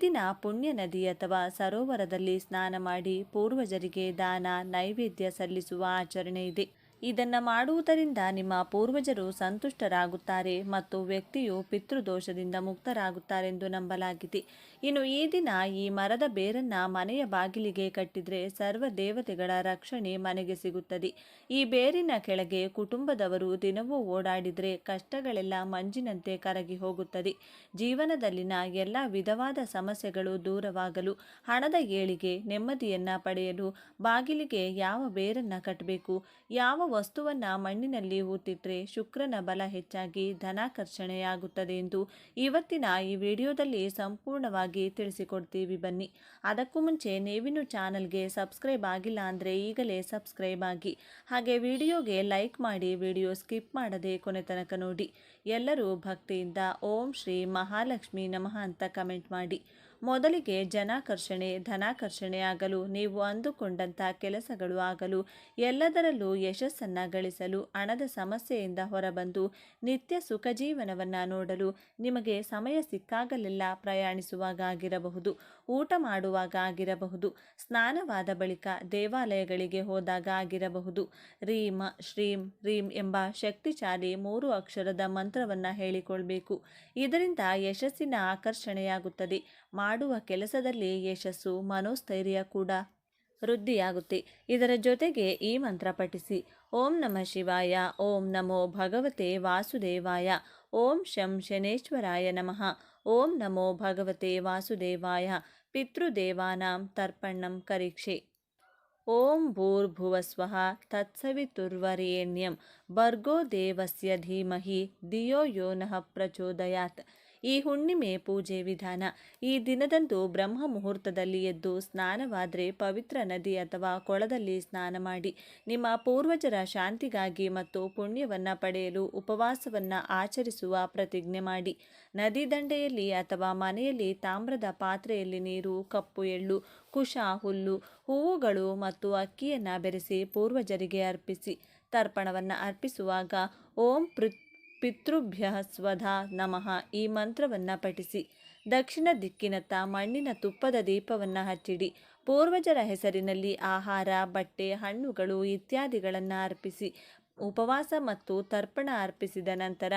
ದಿನ ಪುಣ್ಯ ನದಿ ಅಥವಾ ಸರೋವರದಲ್ಲಿ ಸ್ನಾನ ಮಾಡಿ ಪೂರ್ವಜರಿಗೆ ದಾನ ನೈವೇದ್ಯ ಸಲ್ಲಿಸುವ ಆಚರಣೆ ಇದೆ. ಇದನ್ನು ಮಾಡುವುದರಿಂದ ನಿಮ್ಮ ಪೂರ್ವಜರು ಸಂತುಷ್ಟರಾಗುತ್ತಾರೆ ಮತ್ತು ವ್ಯಕ್ತಿಯು ಪಿತೃದೋಷದಿಂದ ಮುಕ್ತರಾಗುತ್ತಾರೆಂದು ನಂಬಲಾಗಿದೆ. ಇನ್ನು ಈ ದಿನ ಈ ಮರದ ಬೇರನ್ನು ಮನೆಯ ಬಾಗಿಲಿಗೆ ಕಟ್ಟಿದರೆ ಸರ್ವ ದೇವತೆಗಳ ರಕ್ಷಣೆ ಮನೆಗೆ ಸಿಗುತ್ತದೆ. ಈ ಬೇರಿನ ಕೆಳಗೆ ಕುಟುಂಬದವರು ದಿನವೂ ಓಡಾಡಿದರೆ ಕಷ್ಟಗಳೆಲ್ಲ ಮಂಜಿನಂತೆ ಕರಗಿ ಹೋಗುತ್ತದೆ. ಜೀವನದಲ್ಲಿನ ಎಲ್ಲ ವಿಧವಾದ ಸಮಸ್ಯೆಗಳು ದೂರವಾಗಲು, ಹಣದ ಏಳಿಗೆ, ನೆಮ್ಮದಿಯನ್ನು ಪಡೆಯಲು ಬಾಗಿಲಿಗೆ ಯಾವ ಬೇರನ್ನು ಕಟ್ಟಬೇಕು, ಯಾವ ವಸ್ತುವನ್ನು ಮಣ್ಣಿನಲ್ಲಿ ಹೂತಿಟ್ರೆ ಶುಕ್ರನ ಬಲ ಹೆಚ್ಚಾಗಿ ಧನಾಕರ್ಷಣೆಯಾಗುತ್ತದೆ ಎಂದು ಇವತ್ತಿನ ಈ ವಿಡಿಯೋದಲ್ಲಿ ಸಂಪೂರ್ಣವಾಗಿ ತಿಳಿಸಿಕೊಡ್ತೀವಿ. ಬನ್ನಿ. ಅದಕ್ಕೂ ಮುಂಚೆ ನೀವಿನ್ನು ಚಾನಲ್ಗೆ ಸಬ್ಸ್ಕ್ರೈಬ್ ಆಗಿಲ್ಲ ಅಂದರೆ ಈಗಲೇ ಸಬ್ಸ್ಕ್ರೈಬ್ ಆಗಿ, ಹಾಗೆ ವಿಡಿಯೋಗೆ ಲೈಕ್ ಮಾಡಿ, ವಿಡಿಯೋ ಸ್ಕಿಪ್ ಮಾಡದೆ ಕೊನೆ ತನಕ ನೋಡಿ. ಎಲ್ಲರೂ ಭಕ್ತಿಯಿಂದ ಓಂ ಶ್ರೀ ಮಹಾಲಕ್ಷ್ಮಿ ನಮಃ ಅಂತ ಕಮೆಂಟ್ ಮಾಡಿ. ಮೊದಲಿಗೆ ಜನಾಕರ್ಷಣೆ ಧನಾಕರ್ಷಣೆ ಆಗಲು, ನೀವು ಅಂದುಕೊಂಡಂಥ ಕೆಲಸಗಳು ಆಗಲು, ಎಲ್ಲದರಲ್ಲೂ ಯಶಸ್ಸನ್ನು ಗಳಿಸಲು, ಹಣದ ಸಮಸ್ಯೆಯಿಂದ ಹೊರಬಂದು ನಿತ್ಯ ಸುಖ ಜೀವನವನ್ನು ನೋಡಲು ನಿಮಗೆ ಸಮಯ ಸಿಕ್ಕಾಗಲೆಲ್ಲ ಪ್ರಯಾಣಿಸುವಾಗ ಆಗಿರಬಹುದು, ಊಟ ಮಾಡುವಾಗ ಆಗಿರಬಹುದು, ಸ್ನಾನವಾದ ಬಳಿಕ ದೇವಾಲಯಗಳಿಗೆ ಹೋದಾಗ ಆಗಿರಬಹುದು, ರೀಂ ಶ್ರೀಂ ರೀಂ ಎಂಬ ಶಕ್ತಿಶಾಲಿ 3 ಅಕ್ಷರದ ಮಂತ್ರವನ್ನು ಹೇಳಿಕೊಳ್ಬೇಕು. ಇದರಿಂದ ಯಶಸ್ಸಿನ ಆಕರ್ಷಣೆಯಾಗುತ್ತದೆ. ಮಾಡುವ ಕೆಲಸದಲ್ಲಿ ಯಶಸ್ಸು, ಮನೋಸ್ಥೈರ್ಯ ಕೂಡ ವೃದ್ಧಿಯಾಗುತ್ತೆ. ಇದರ ಜೊತೆಗೆ ಈ ಮಂತ್ರ ಪಠಿಸಿ. ಓಂ ನಮಃ ಶಿವಾಯ, ಓಂ ನಮೋ ಭಗವತೆ ವಾಸುದೇವಾಯ, ಓಂ ಶಂ ಶನೇಶ್ವರಾಯ ನಮಃ, ಓಂ ನಮೋ ಭಗವತೆ ವಾಸುದೇವಾಯ, ಪಿತೃದೇವಾನಾಂ ತರ್ಪಣಂ ಕರಿಷ್ಯೆ. ಓಂ ಭೂರ್ಭುವಸ್ವಃ ತತ್ಸವಿತುರ್ವರೆಣ್ಯಂ ಭರ್ಗೋ ದೇವಸ್ಯ ಧೀಮಹಿ ಧಿಯೋ ಯೋ ನಃ ಪ್ರಚೋದಯಾತ್. ಈ ಹುಣ್ಣಿಮೆ ಪೂಜೆ ವಿಧಾನ. ಈ ದಿನದಂದು ಬ್ರಹ್ಮ ಮುಹೂರ್ತದಲ್ಲಿ ಎದ್ದು ಸ್ನಾನವಾದರೆ ಪವಿತ್ರ ನದಿ ಅಥವಾ ಕೊಳದಲ್ಲಿ ಸ್ನಾನ ಮಾಡಿ. ನಿಮ್ಮ ಪೂರ್ವಜರ ಶಾಂತಿಗಾಗಿ ಮತ್ತು ಪುಣ್ಯವನ್ನು ಪಡೆಯಲು ಉಪವಾಸವನ್ನು ಆಚರಿಸುವ ಪ್ರತಿಜ್ಞೆ ಮಾಡಿ. ನದಿ ದಂಡೆಯಲ್ಲಿ ಅಥವಾ ಮನೆಯಲ್ಲಿ ತಾಮ್ರದ ಪಾತ್ರೆಯಲ್ಲಿ ನೀರು, ಕಪ್ಪು ಎಳ್ಳು, ಕುಶ, ಹುಲ್ಲು, ಹೂವುಗಳು ಮತ್ತು ಅಕ್ಕಿಯನ್ನು ಬೆರೆಸಿ ಪೂರ್ವಜರಿಗೆ ಅರ್ಪಿಸಿ. ತರ್ಪಣವನ್ನು ಅರ್ಪಿಸುವಾಗ ಓಂ ಪಿತೃಭ್ಯ ಸ್ವಧಾ ನಮಃ ಈ ಮಂತ್ರವನ್ನು ಪಠಿಸಿ. ದಕ್ಷಿಣ ದಿಕ್ಕಿನತ್ತ ಮಣ್ಣಿನ ತುಪ್ಪದ ದೀಪವನ್ನು ಹಚ್ಚಿಡಿ. ಪೂರ್ವಜರ ಹೆಸರಿನಲ್ಲಿ ಆಹಾರ, ಬಟ್ಟೆ, ಹಣ್ಣುಗಳು ಇತ್ಯಾದಿಗಳನ್ನು ಅರ್ಪಿಸಿ. ಉಪವಾಸ ಮತ್ತು ತರ್ಪಣ ಅರ್ಪಿಸಿದ ನಂತರ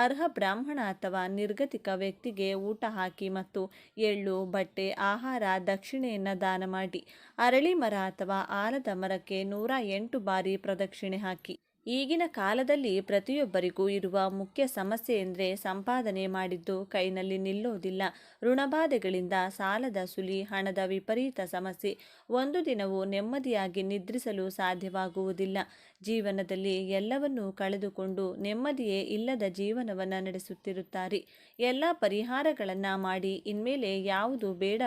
ಅರ್ಹ ಬ್ರಾಹ್ಮಣ ಅಥವಾ ನಿರ್ಗತಿಕ ವ್ಯಕ್ತಿಗೆ ಊಟ ಹಾಕಿ ಮತ್ತು ಎಳ್ಳು, ಬಟ್ಟೆ, ಆಹಾರ, ದಕ್ಷಿಣೆಯನ್ನು ದಾನ ಮಾಡಿ. ಅರಳಿ ಮರ ಅಥವಾ ಆಲದ ಮರಕ್ಕೆ 108 ಬಾರಿ ಪ್ರದಕ್ಷಿಣೆ ಹಾಕಿ. ಈಗಿನ ಕಾಲದಲ್ಲಿ ಪ್ರತಿಯೊಬ್ಬರಿಗೂ ಇರುವ ಮುಖ್ಯ ಸಮಸ್ಯೆ ಎಂದರೆ ಸಂಪಾದನೆ ಮಾಡಿದ್ದು ಕೈನಲ್ಲಿ ನಿಲ್ಲೋದಿಲ್ಲ. ಋಣಬಾಧೆಗಳಿಂದ, ಸಾಲದ ಸುಲಿ, ಹಣದ ವಿಪರೀತ ಸಮಸ್ಯೆ. ಒಂದು ದಿನವೂ ನೆಮ್ಮದಿಯಾಗಿ ನಿದ್ರಿಸಲು ಸಾಧ್ಯವಾಗುವುದಿಲ್ಲ. ಜೀವನದಲ್ಲಿ ಎಲ್ಲವನ್ನೂ ಕಳೆದುಕೊಂಡು ನೆಮ್ಮದಿಯೇ ಇಲ್ಲದ ಜೀವನವನ್ನು ನಡೆಸುತ್ತಿರುತ್ತಾರೆ. ಎಲ್ಲ ಪರಿಹಾರಗಳನ್ನು ಮಾಡಿ ಇನ್ಮೇಲೆ ಯಾವುದು ಬೇಡ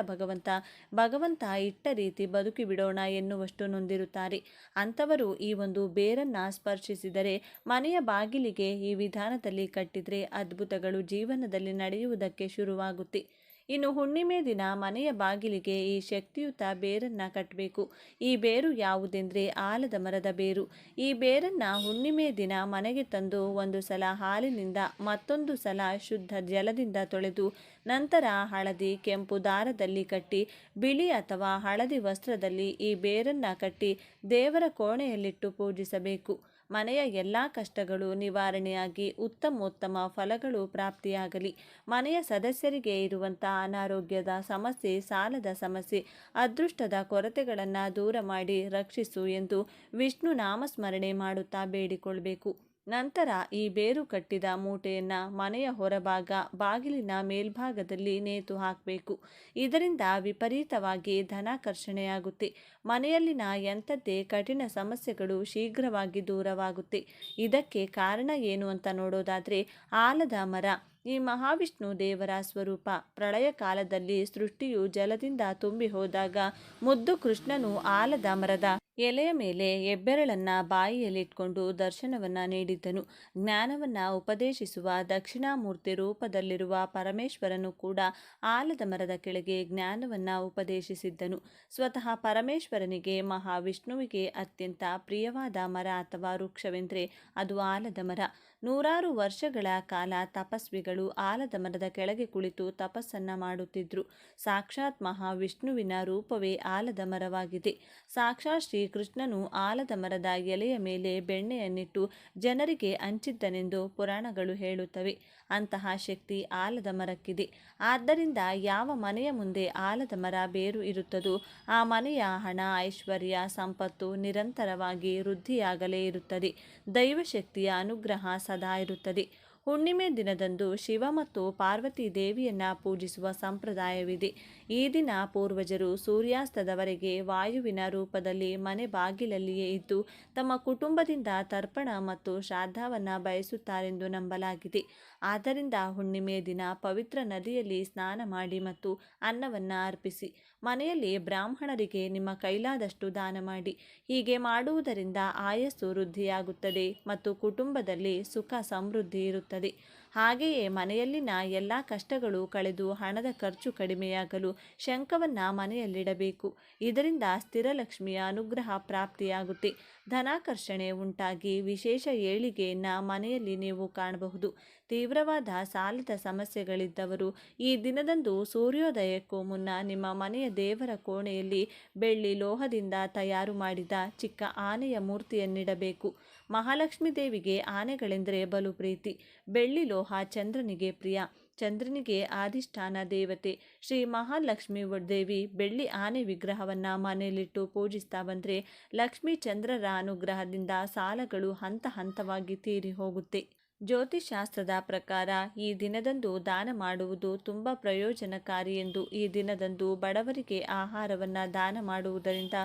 ಭಗವಂತ ಇಟ್ಟ ರೀತಿ ಬದುಕಿಬಿಡೋಣ ಎನ್ನುವಷ್ಟು ನೊಂದಿರುತ್ತಾರೆ. ಅಂಥವರು ಈ ಒಂದು ಬೇರನ್ನು ಸ್ಪರ್ಶಿಸಿದರೆ, ಮನೆಯ ಬಾಗಿಲಿಗೆ ಈ ವಿಧಾನದಲ್ಲಿ ಕಟ್ಟಿದರೆ ಅದ್ಭುತಗಳು ಜೀವನದಲ್ಲಿ ನಡೆಯುವುದಕ್ಕೆ ಶುರುವಾಗುತ್ತೆ. ಇನ್ನು ಹುಣ್ಣಿಮೆ ದಿನ ಮನೆಯ ಬಾಗಿಲಿಗೆ ಈ ಶಕ್ತಿಯುತ ಬೇರನ್ನು ಕಟ್ಟಬೇಕು. ಈ ಬೇರು ಯಾವುದೆಂದರೆ ಆಲದ ಮರದ ಬೇರು. ಈ ಬೇರನ್ನು ಹುಣ್ಣಿಮೆ ದಿನ ಮನೆಗೆ ತಂದು ಒಂದು ಸಲ ಹಾಲಿನಿಂದ, ಮತ್ತೊಂದು ಸಲ ಶುದ್ಧ ಜಲದಿಂದ ತೊಳೆದು, ನಂತರ ಹಳದಿ, ಕೆಂಪು ದಾರದಲ್ಲಿ ಕಟ್ಟಿ, ಬಿಳಿ ಅಥವಾ ಹಳದಿ ವಸ್ತ್ರದಲ್ಲಿ ಈ ಬೇರನ್ನು ಕಟ್ಟಿ ದೇವರ ಕೋಣೆಯಲ್ಲಿಟ್ಟು ಪೂಜಿಸಬೇಕು. ಮನೆಯ ಎಲ್ಲ ಕಷ್ಟಗಳು ನಿವಾರಣೆಯಾಗಿ ಉತ್ತಮೋತ್ತಮ ಫಲಗಳು ಪ್ರಾಪ್ತಿಯಾಗಲಿ. ಮನೆಯ ಸದಸ್ಯರಿಗೆ ಇರುವಂಥ ಅನಾರೋಗ್ಯದ ಸಮಸ್ಯೆ, ಸಾಲದ ಸಮಸ್ಯೆ, ಅದೃಷ್ಟದ ಕೊರತೆಗಳನ್ನು ದೂರ ಮಾಡಿ ರಕ್ಷಿಸು ಎಂದು ವಿಷ್ಣು ನಾಮಸ್ಮರಣೆ ಮಾಡುತ್ತಾ ಬೇಡಿಕೊಳ್ಳಬೇಕು. ನಂತರ ಈ ಬೇರು ಕಟ್ಟಿದ ಮೂಟೆಯನ್ನು ಮನೆಯ ಹೊರಭಾಗ ಬಾಗಿಲಿನ ಮೇಲ್ಭಾಗದಲ್ಲಿ ನೇತು ಹಾಕಬೇಕು. ಇದರಿಂದ ವಿಪರೀತವಾಗಿ ಧನಾಕರ್ಷಣೆಯಾಗುತ್ತೆ. ಮನೆಯಲ್ಲಿನ ಎಂಥದ್ದೇ ಕಠಿಣ ಸಮಸ್ಯೆಗಳು ಶೀಘ್ರವಾಗಿ ದೂರವಾಗುತ್ತೆ. ಇದಕ್ಕೆ ಕಾರಣ ಏನು ಅಂತ ನೋಡೋದಾದರೆ ಆಲದ ಮರ. ಈ ಮಹಾವಿಷ್ಣು ದೇವರ ಸ್ವರೂಪ. ಪ್ರಳಯ ಕಾಲದಲ್ಲಿ ಸೃಷ್ಟಿಯು ಜಲದಿಂದ ತುಂಬಿ ಹೋದಾಗ ಮುದ್ದು ಕೃಷ್ಣನು ಆಲದ ಮರದ ಎಲೆಯ ಮೇಲೆ ಹೆಬ್ಬೆರಳನ್ನು ಬಾಯಿಯಲ್ಲಿಟ್ಕೊಂಡು ದರ್ಶನವನ್ನು ನೀಡಿದ್ದನು. ಜ್ಞಾನವನ್ನು ಉಪದೇಶಿಸುವ ದಕ್ಷಿಣಾಮೂರ್ತಿ ರೂಪದಲ್ಲಿರುವ ಪರಮೇಶ್ವರನು ಕೂಡ ಆಲದ ಮರದ ಕೆಳಗೆ ಜ್ಞಾನವನ್ನು ಉಪದೇಶಿಸಿದ್ದನು. ಸ್ವತಃ ಪರಮೇಶ್ವರನಿಗೆ, ಮಹಾವಿಷ್ಣುವಿಗೆ ಅತ್ಯಂತ ಪ್ರಿಯವಾದ ಮರ ಅಥವಾ ವೃಕ್ಷವೆಂದರೆ ಅದು ಆಲದ ಮರ. ನೂರಾರು ವರ್ಷಗಳ ಕಾಲ ತಪಸ್ವಿಗಳು ಆಲದ ಮರದ ಕೆಳಗೆ ಕುಳಿತು ತಪಸ್ಸನ್ನ ಮಾಡುತ್ತಿದ್ರು. ಸಾಕ್ಷಾತ್ ಮಹಾವಿಷ್ಣುವಿನ ರೂಪವೇ ಆಲದ ಮರವಾಗಿದೆ. ಸಾಕ್ಷಾತ್ ಶ್ರೀಕೃಷ್ಣನು ಆಲದ ಮರದ ಎಲೆಯ ಮೇಲೆ ಬೆಣ್ಣೆಯನ್ನಿಟ್ಟು ಜನರಿಗೆ ಹಂಚಿದ್ದನೆಂದು ಪುರಾಣಗಳು ಹೇಳುತ್ತವೆ. ಅಂತಹ ಶಕ್ತಿ ಆಲದ ಮರಕ್ಕಿದೆ. ಆದ್ದರಿಂದ ಯಾವ ಮನೆಯ ಮುಂದೆ ಆಲದ ಮರ ಬೇರು ಇರುತ್ತದೋ ಆ ಮನೆಯ ಹಣ, ಐಶ್ವರ್ಯ, ಸಂಪತ್ತು ನಿರಂತರವಾಗಿ ವೃದ್ಧಿಯಾಗಲೇ ಇರುತ್ತದೆ. ದೈವಶಕ್ತಿಯ ಅನುಗ್ರಹ ಸದಾ ಇರುತ್ತದೆ. ಹುಣ್ಣಿಮೆ ದಿನದಂದು ಶಿವ ಮತ್ತು ಪಾರ್ವತಿ ದೇವಿಯನ್ನ ಪೂಜಿಸುವ ಸಂಪ್ರದಾಯವಿದೆ. ಈ ದಿನ ಪೂರ್ವಜರು ಸೂರ್ಯಾಸ್ತದವರೆಗೆ ವಾಯುವಿನ ರೂಪದಲ್ಲಿ ಮನೆ ಬಾಗಿಲಲ್ಲಿಯೇ ಇದ್ದು ತಮ್ಮ ಕುಟುಂಬದಿಂದ ತರ್ಪಣ ಮತ್ತು ಶ್ರಾದ್ದವನ್ನು ಬಯಸುತ್ತಾರೆಂದು ನಂಬಲಾಗಿದೆ. ಆದ್ದರಿಂದ ಹುಣ್ಣಿಮೆ ದಿನ ಪವಿತ್ರ ನದಿಯಲ್ಲಿ ಸ್ನಾನ ಮಾಡಿ ಮತ್ತು ಅನ್ನವನ್ನು ಅರ್ಪಿಸಿ. ಮನೆಯಲ್ಲಿ ಬ್ರಾಹ್ಮಣರಿಗೆ ನಿಮ್ಮ ಕೈಲಾದಷ್ಟು ದಾನ ಮಾಡಿ. ಹೀಗೆ ಮಾಡುವುದರಿಂದ ಆಯಸ್ಸು ವೃದ್ಧಿಯಾಗುತ್ತದೆ ಮತ್ತು ಕುಟುಂಬದಲ್ಲಿ ಸುಖ ಸಮೃದ್ಧಿ ಇರುತ್ತದೆ. ಹಾಗೆಯೇ ಮನೆಯಲ್ಲಿನ ಎಲ್ಲ ಕಷ್ಟಗಳು ಕಳೆದು ಹಣದ ಖರ್ಚು ಕಡಿಮೆಯಾಗಲು ಶಂಖವನ್ನು ಮನೆಯಲ್ಲಿಡಬೇಕು. ಇದರಿಂದ ಸ್ಥಿರಲಕ್ಷ್ಮಿಯ ಅನುಗ್ರಹ ಪ್ರಾಪ್ತಿಯಾಗುತ್ತೆ. ಧನಾಕರ್ಷಣೆ ಉಂಟಾಗಿ ವಿಶೇಷ ಏಳಿಗೆಯನ್ನು ಮನೆಯಲ್ಲಿ ನೀವು ಕಾಣಬಹುದು. ತೀವ್ರವಾದ ಸಾಲದ ಸಮಸ್ಯೆಗಳಿದ್ದವರು ಈ ದಿನದಂದು ಸೂರ್ಯೋದಯಕ್ಕೂ ಮುನ್ನ ನಿಮ್ಮ ಮನೆಯ ದೇವರ ಕೋಣೆಯಲ್ಲಿ ಬೆಳ್ಳಿ ಲೋಹದಿಂದ ತಯಾರು ಮಾಡಿದ ಚಿಕ್ಕ ಆನೆಯ ಮೂರ್ತಿಯನ್ನಿಡಬೇಕು. ಮಹಾಲಕ್ಷ್ಮೀ ದೇವಿಗೆ ಆನೆಗಳೆಂದರೆ ಬಲು ಪ್ರೀತಿ. ಬೆಳ್ಳಿ ಲೋಹ ಚಂದ್ರನಿಗೆ ಪ್ರಿಯ. ಚಂದ್ರನಿಗೆ ಅಧಿಷ್ಠಾನ ದೇವತೆ ಶ್ರೀ ಮಹಾಲಕ್ಷ್ಮೀ ದೇವಿ ಬೆಳ್ಳಿ ಆನೆ ವಿಗ್ರಹವನ್ನು ಮನೆಯಲ್ಲಿಟ್ಟು ಪೂಜಿಸ್ತಾ ಬಂದರೆ ಲಕ್ಷ್ಮೀ ಚಂದ್ರರ ಅನುಗ್ರಹದಿಂದ ಸಾಲಗಳು ಹಂತ ಹಂತವಾಗಿ ತೀರಿ ಹೋಗುತ್ತೆ. ಜ್ಯೋತಿಷಾಸ್ತ್ರದ ಪ್ರಕಾರ ಈ ದಿನದಂದು ದಾನ ಮಾಡುವುದು ತುಂಬ ಪ್ರಯೋಜನಕಾರಿ ಎಂದು. ಈ ದಿನದಂದು ಬಡವರಿಗೆ ಆಹಾರವನ್ನು ದಾನ ಮಾಡುವುದರಿಂದ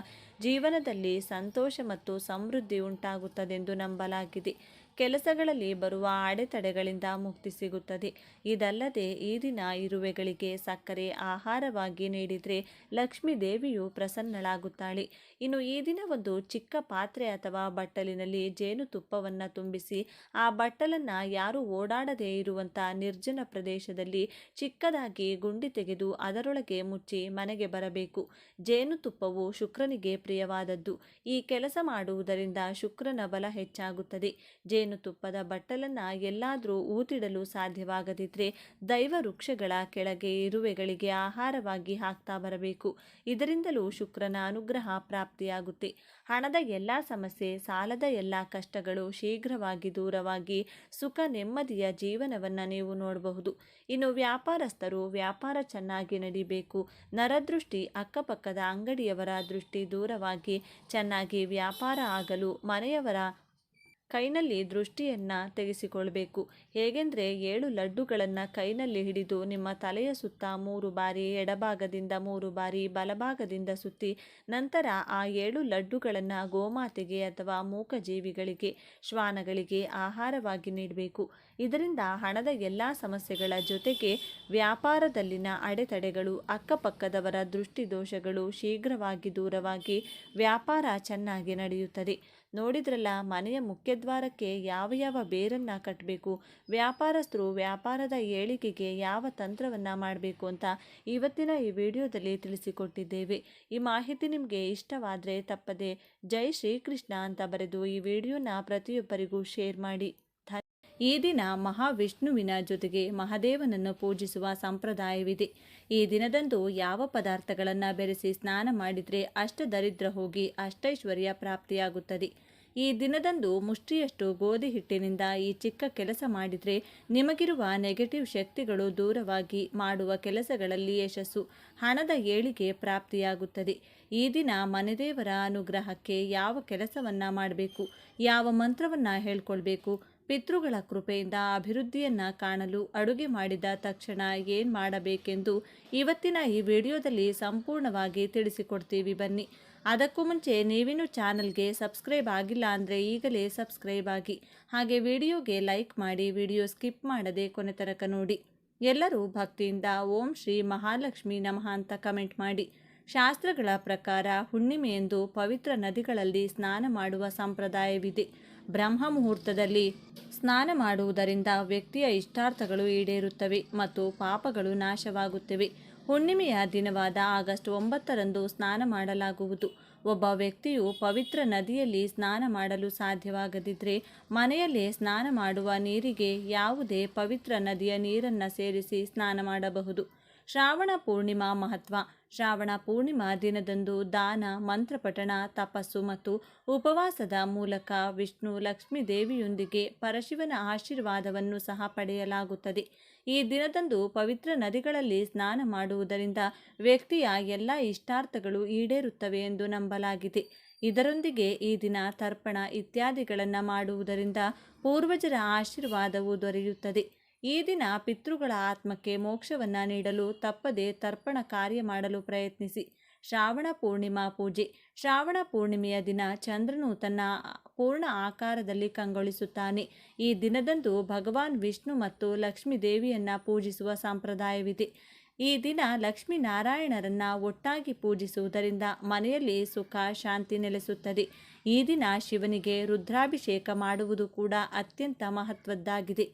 ಜೀವನದಲ್ಲಿ ಸಂತೋಷ ಮತ್ತು ಸಮೃದ್ಧಿ ಉಂಟಾಗುತ್ತದೆಂದು ನಂಬಲಾಗಿದೆ. ಕೆಲಸಗಳಲ್ಲಿ ಬರುವ ಅಡೆತಡೆಗಳಿಂದ ಮುಕ್ತಿ ಸಿಗುತ್ತದೆ. ಇದಲ್ಲದೆ ಈ ದಿನ ಇರುವೆಗಳಿಗೆ ಸಕ್ಕರೆ ಆಹಾರವಾಗಿ ನೀಡಿದರೆ ಲಕ್ಷ್ಮೀ ದೇವಿಯು ಪ್ರಸನ್ನಳಾಗುತ್ತಾಳೆ. ಇನ್ನು ಈ ದಿನ ಒಂದು ಚಿಕ್ಕ ಪಾತ್ರೆ ಅಥವಾ ಬಟ್ಟಲಿನಲ್ಲಿ ಜೇನುತುಪ್ಪವನ್ನು ತುಂಬಿಸಿ ಆ ಬಟ್ಟಲನ್ನು ಯಾರು ಓಡಾಡದೇ ಇರುವಂಥ ನಿರ್ಜನ ಪ್ರದೇಶದಲ್ಲಿ ಚಿಕ್ಕದಾಗಿ ಗುಂಡಿ ತೆಗೆದು ಅದರೊಳಗೆ ಮುಚ್ಚಿ ಮನೆಗೆ ಬರಬೇಕು. ಜೇನುತುಪ್ಪವು ಶುಕ್ರನಿಗೆ ಪ್ರಿಯವಾದದ್ದು. ಈ ಕೆಲಸ ಮಾಡುವುದರಿಂದ ಶುಕ್ರನ ಬಲ ಹೆಚ್ಚಾಗುತ್ತದೆ. ಜೇನುತುಪ್ಪದ ಬಟ್ಟಲನ್ನು ಎಲ್ಲಾದರೂ ಊತಿಡಲು ಸಾಧ್ಯವಾಗದಿದ್ದರೆ ದೈವ ವೃಕ್ಷಗಳ ಕೆಳಗೆ ಇರುವೆಗಳಿಗೆ ಆಹಾರವಾಗಿ ಹಾಕ್ತಾ ಬರಬೇಕು. ಇದರಿಂದಲೂ ಶುಕ್ರನ ಅನುಗ್ರಹ ಪ್ರಾಪ್ತಿಯಾಗುತ್ತೆ. ಹಣದ ಎಲ್ಲ ಸಮಸ್ಯೆ, ಸಾಲದ ಎಲ್ಲ ಕಷ್ಟಗಳು ಶೀಘ್ರವಾಗಿ ದೂರವಾಗಿ ಸುಖ ನೆಮ್ಮದಿಯ ಜೀವನವನ್ನು ನೀವು ನೋಡಬಹುದು. ಇನ್ನು ವ್ಯಾಪಾರಸ್ಥರು ವ್ಯಾಪಾರ ಚೆನ್ನಾಗಿ ನಡಿಬೇಕು. ನರದೃಷ್ಟಿ, ಅಕ್ಕಪಕ್ಕದ ಅಂಗಡಿಯವರ ದೃಷ್ಟಿ ದೂರವಾಗಿ ಚೆನ್ನಾಗಿ ವ್ಯಾಪಾರ ಆಗಲು ಮನೆಯವರ ಕೈನಲ್ಲಿ ದೃಷ್ಟಿಯನ್ನು ತೆಗೆಸಿಕೊಳ್ಬೇಕು. ಹೇಗೆಂದರೆ 7 ಲಡ್ಡುಗಳನ್ನು ಕೈನಲ್ಲಿ ಹಿಡಿದು ನಿಮ್ಮ ತಲೆಯ ಸುತ್ತ 3 ಬಾರಿ, ಎಡಭಾಗದಿಂದ 3 ಬಾರಿ, ಬಲಭಾಗದಿಂದ ಸುತ್ತಿ ನಂತರ ಆ 7 ಲಡ್ಡುಗಳನ್ನು ಗೋಮಾತೆಗೆ ಅಥವಾ ಮೂಕಜೀವಿಗಳಿಗೆ, ಶ್ವಾನಗಳಿಗೆ ಆಹಾರವಾಗಿ ನೀಡಬೇಕು. ಇದರಿಂದ ಹಣದ ಎಲ್ಲ ಸಮಸ್ಯೆಗಳ ಜೊತೆಗೆ ವ್ಯಾಪಾರದಲ್ಲಿನ ಅಡೆತಡೆಗಳು, ಅಕ್ಕಪಕ್ಕದವರ ದೃಷ್ಟಿ ದೋಷಗಳು ಶೀಘ್ರವಾಗಿ ದೂರವಾಗಿ ವ್ಯಾಪಾರ ಚೆನ್ನಾಗಿ ನಡೆಯುತ್ತದೆ. ನೋಡಿದ್ರಲ್ಲ, ಮನೆಯ ಮುಖ್ಯದ್ವಾರಕ್ಕೆ ಯಾವ ಬೇರನ್ನು ಕಟ್ಟಬೇಕು, ವ್ಯಾಪಾರಸ್ಥರು ವ್ಯಾಪಾರದ ಏಳಿಗೆಗೆ ಯಾವ ತಂತ್ರವನ್ನು ಮಾಡಬೇಕು ಅಂತ ಇವತ್ತಿನ ಈ ವಿಡಿಯೋದಲ್ಲಿ ತಿಳಿಸಿಕೊಟ್ಟಿದ್ದೇವೆ. ಈ ಮಾಹಿತಿ ನಿಮಗೆ ಇಷ್ಟವಾದರೆ ತಪ್ಪದೆ ಜೈ ಶ್ರೀಕೃಷ್ಣ ಅಂತ ಬರೆದು ಈ ವಿಡಿಯೋನ ಪ್ರತಿಯೊಬ್ಬರಿಗೂ ಶೇರ್ ಮಾಡಿ. ಈ ದಿನ ಮಹಾವಿಷ್ಣುವಿನ ಜೊತೆಗೆ ಮಹಾದೇವನನ್ನು ಪೂಜಿಸುವ ಸಂಪ್ರದಾಯವಿದೆ. ಈ ದಿನದಂದು ಯಾವ ಪದಾರ್ಥಗಳನ್ನು ಬೆರೆಸಿ ಸ್ನಾನ ಮಾಡಿದರೆ ಅಷ್ಟದರಿದ್ರ ಹೋಗಿ ಅಷ್ಟೈಶ್ವರ್ಯ ಪ್ರಾಪ್ತಿಯಾಗುತ್ತದೆ. ಈ ದಿನದಂದು ಮುಷ್ಟಿಯಷ್ಟು ಗೋಧಿ ಹಿಟ್ಟಿನಿಂದ ಈ ಚಿಕ್ಕ ಕೆಲಸ ಮಾಡಿದರೆ ನಿಮಗಿರುವ ನೆಗೆಟಿವ್ ಶಕ್ತಿಗಳು ದೂರವಾಗಿ ಮಾಡುವ ಕೆಲಸಗಳಲ್ಲಿ ಯಶಸ್ಸು, ಹಣದ ಏಳಿಗೆ ಪ್ರಾಪ್ತಿಯಾಗುತ್ತದೆ. ಈ ದಿನ ಮನೆದೇವರ ಅನುಗ್ರಹಕ್ಕೆ ಯಾವ ಕೆಲಸವನ್ನು ಮಾಡಬೇಕು, ಯಾವ ಮಂತ್ರವನ್ನು ಹೇಳ್ಕೊಳ್ಬೇಕು, ಪಿತೃಗಳ ಕೃಪೆಯಿಂದ ಅಭಿವೃದ್ಧಿಯನ್ನು ಕಾಣಲು ಅಡುಗೆ ಮಾಡಿದ ತಕ್ಷಣ ಏನು ಮಾಡಬೇಕೆಂದು ಇವತ್ತಿನ ಈ ವಿಡಿಯೋದಲ್ಲಿ ಸಂಪೂರ್ಣವಾಗಿ ತಿಳಿಸಿಕೊಡ್ತೀವಿ. ಬನ್ನಿ. ಅದಕ್ಕೂ ಮುಂಚೆ ನೀವಿನ್ನೂ ಚಾನಲ್ಗೆ ಸಬ್ಸ್ಕ್ರೈಬ್ ಆಗಿಲ್ಲ ಅಂದರೆ ಈಗಲೇ ಸಬ್ಸ್ಕ್ರೈಬ್ ಆಗಿ, ಹಾಗೆ ವಿಡಿಯೋಗೆ ಲೈಕ್ ಮಾಡಿ, ವಿಡಿಯೋ ಸ್ಕಿಪ್ ಮಾಡದೆ ಕೊನೆ ತನಕ ನೋಡಿ. ಎಲ್ಲರೂ ಭಕ್ತಿಯಿಂದ ಓಂ ಶ್ರೀ ಮಹಾಲಕ್ಷ್ಮಿ ನಮಃ ಅಂತ ಕಮೆಂಟ್ ಮಾಡಿ. ಶಾಸ್ತ್ರಗಳ ಪ್ರಕಾರ ಹುಣ್ಣಿಮೆಯಂದು ಪವಿತ್ರ ನದಿಗಳಲ್ಲಿ ಸ್ನಾನ ಮಾಡುವ ಸಂಪ್ರದಾಯವಿದೆ. ಬ್ರಹ್ಮ ಮುಹೂರ್ತದಲ್ಲಿ ಸ್ನಾನ ಮಾಡುವುದರಿಂದ ವ್ಯಕ್ತಿಯ ಇಷ್ಟಾರ್ಥಗಳು ಈಡೇರುತ್ತವೆ ಮತ್ತು ಪಾಪಗಳು ನಾಶವಾಗುತ್ತವೆ. ಹುಣ್ಣಿಮೆಯ ದಿನವಾದ ಆಗಸ್ಟ್ 9ರಂದು ಸ್ನಾನ ಮಾಡಲಾಗುವುದು. ಒಬ್ಬ ವ್ಯಕ್ತಿಯು ಪವಿತ್ರ ನದಿಯಲ್ಲಿ ಸ್ನಾನ ಮಾಡಲು ಸಾಧ್ಯವಾಗದಿದ್ದರೆ ಮನೆಯಲ್ಲೇ ಸ್ನಾನ ಮಾಡುವ ನೀರಿಗೆ ಯಾವುದೇ ಪವಿತ್ರ ನದಿಯ ನೀರನ್ನು ಸೇರಿಸಿ ಸ್ನಾನ ಮಾಡಬಹುದು. ಶ್ರಾವಣ ಪೂರ್ಣಿಮಾ ಮಹತ್ವ. ಶ್ರಾವಣ ಪೂರ್ಣಿಮಾ ದಿನದಂದು ದಾನ, ಮಂತ್ರಪಠಣ, ತಪಸ್ಸು ಮತ್ತು ಉಪವಾಸದ ಮೂಲಕ ವಿಷ್ಣು ಲಕ್ಷ್ಮೀ ದೇವಿಯೊಂದಿಗೆ ಪರಶಿವನ ಆಶೀರ್ವಾದವನ್ನು ಸಹ ಪಡೆಯಲಾಗುತ್ತದೆ. ಈ ದಿನದಂದು ಪವಿತ್ರ ನದಿಗಳಲ್ಲಿ ಸ್ನಾನ ಮಾಡುವುದರಿಂದ ವ್ಯಕ್ತಿಯ ಎಲ್ಲ ಇಷ್ಟಾರ್ಥಗಳು ಈಡೇರುತ್ತವೆ ಎಂದು ನಂಬಲಾಗಿದೆ. ಇದರೊಂದಿಗೆ ಈ ದಿನ ತರ್ಪಣ ಇತ್ಯಾದಿಗಳನ್ನು ಮಾಡುವುದರಿಂದ ಪೂರ್ವಜರ ಆಶೀರ್ವಾದವು ದೊರೆಯುತ್ತದೆ. ಈ ದಿನ ಪಿತೃಗಳ ಆತ್ಮಕ್ಕೆ ಮೋಕ್ಷವನ್ನು ನೀಡಲು ತಪ್ಪದೆ ತರ್ಪಣ ಕಾರ್ಯ ಮಾಡಲು ಪ್ರಯತ್ನಿಸಿ. ಶ್ರಾವಣ ಪೂರ್ಣಿಮಾ ಪೂಜೆ. ಶ್ರಾವಣ ಪೂರ್ಣಿಮೆಯ ದಿನ ಚಂದ್ರನು ತನ್ನ ಪೂರ್ಣ ಆಕಾರದಲ್ಲಿ ಕಂಗೊಳಿಸುತ್ತಾನೆ. ಈ ದಿನದಂದು ಭಗವಾನ್ ವಿಷ್ಣು ಮತ್ತು ಲಕ್ಷ್ಮೀ ದೇವಿಯನ್ನು ಪೂಜಿಸುವ ಸಂಪ್ರದಾಯವಿದೆ. ಈ ದಿನ ಲಕ್ಷ್ಮೀನಾರಾಯಣರನ್ನು ಒಟ್ಟಾಗಿ ಪೂಜಿಸುವುದರಿಂದ ಮನೆಯಲ್ಲಿ ಸುಖ ಶಾಂತಿ ನೆಲೆಸುತ್ತದೆ. ಈ ದಿನ ಶಿವನಿಗೆ ರುದ್ರಾಭಿಷೇಕ ಮಾಡುವುದು ಕೂಡ ಅತ್ಯಂತ ಮಹತ್ವದ್ದಾಗಿದೆ.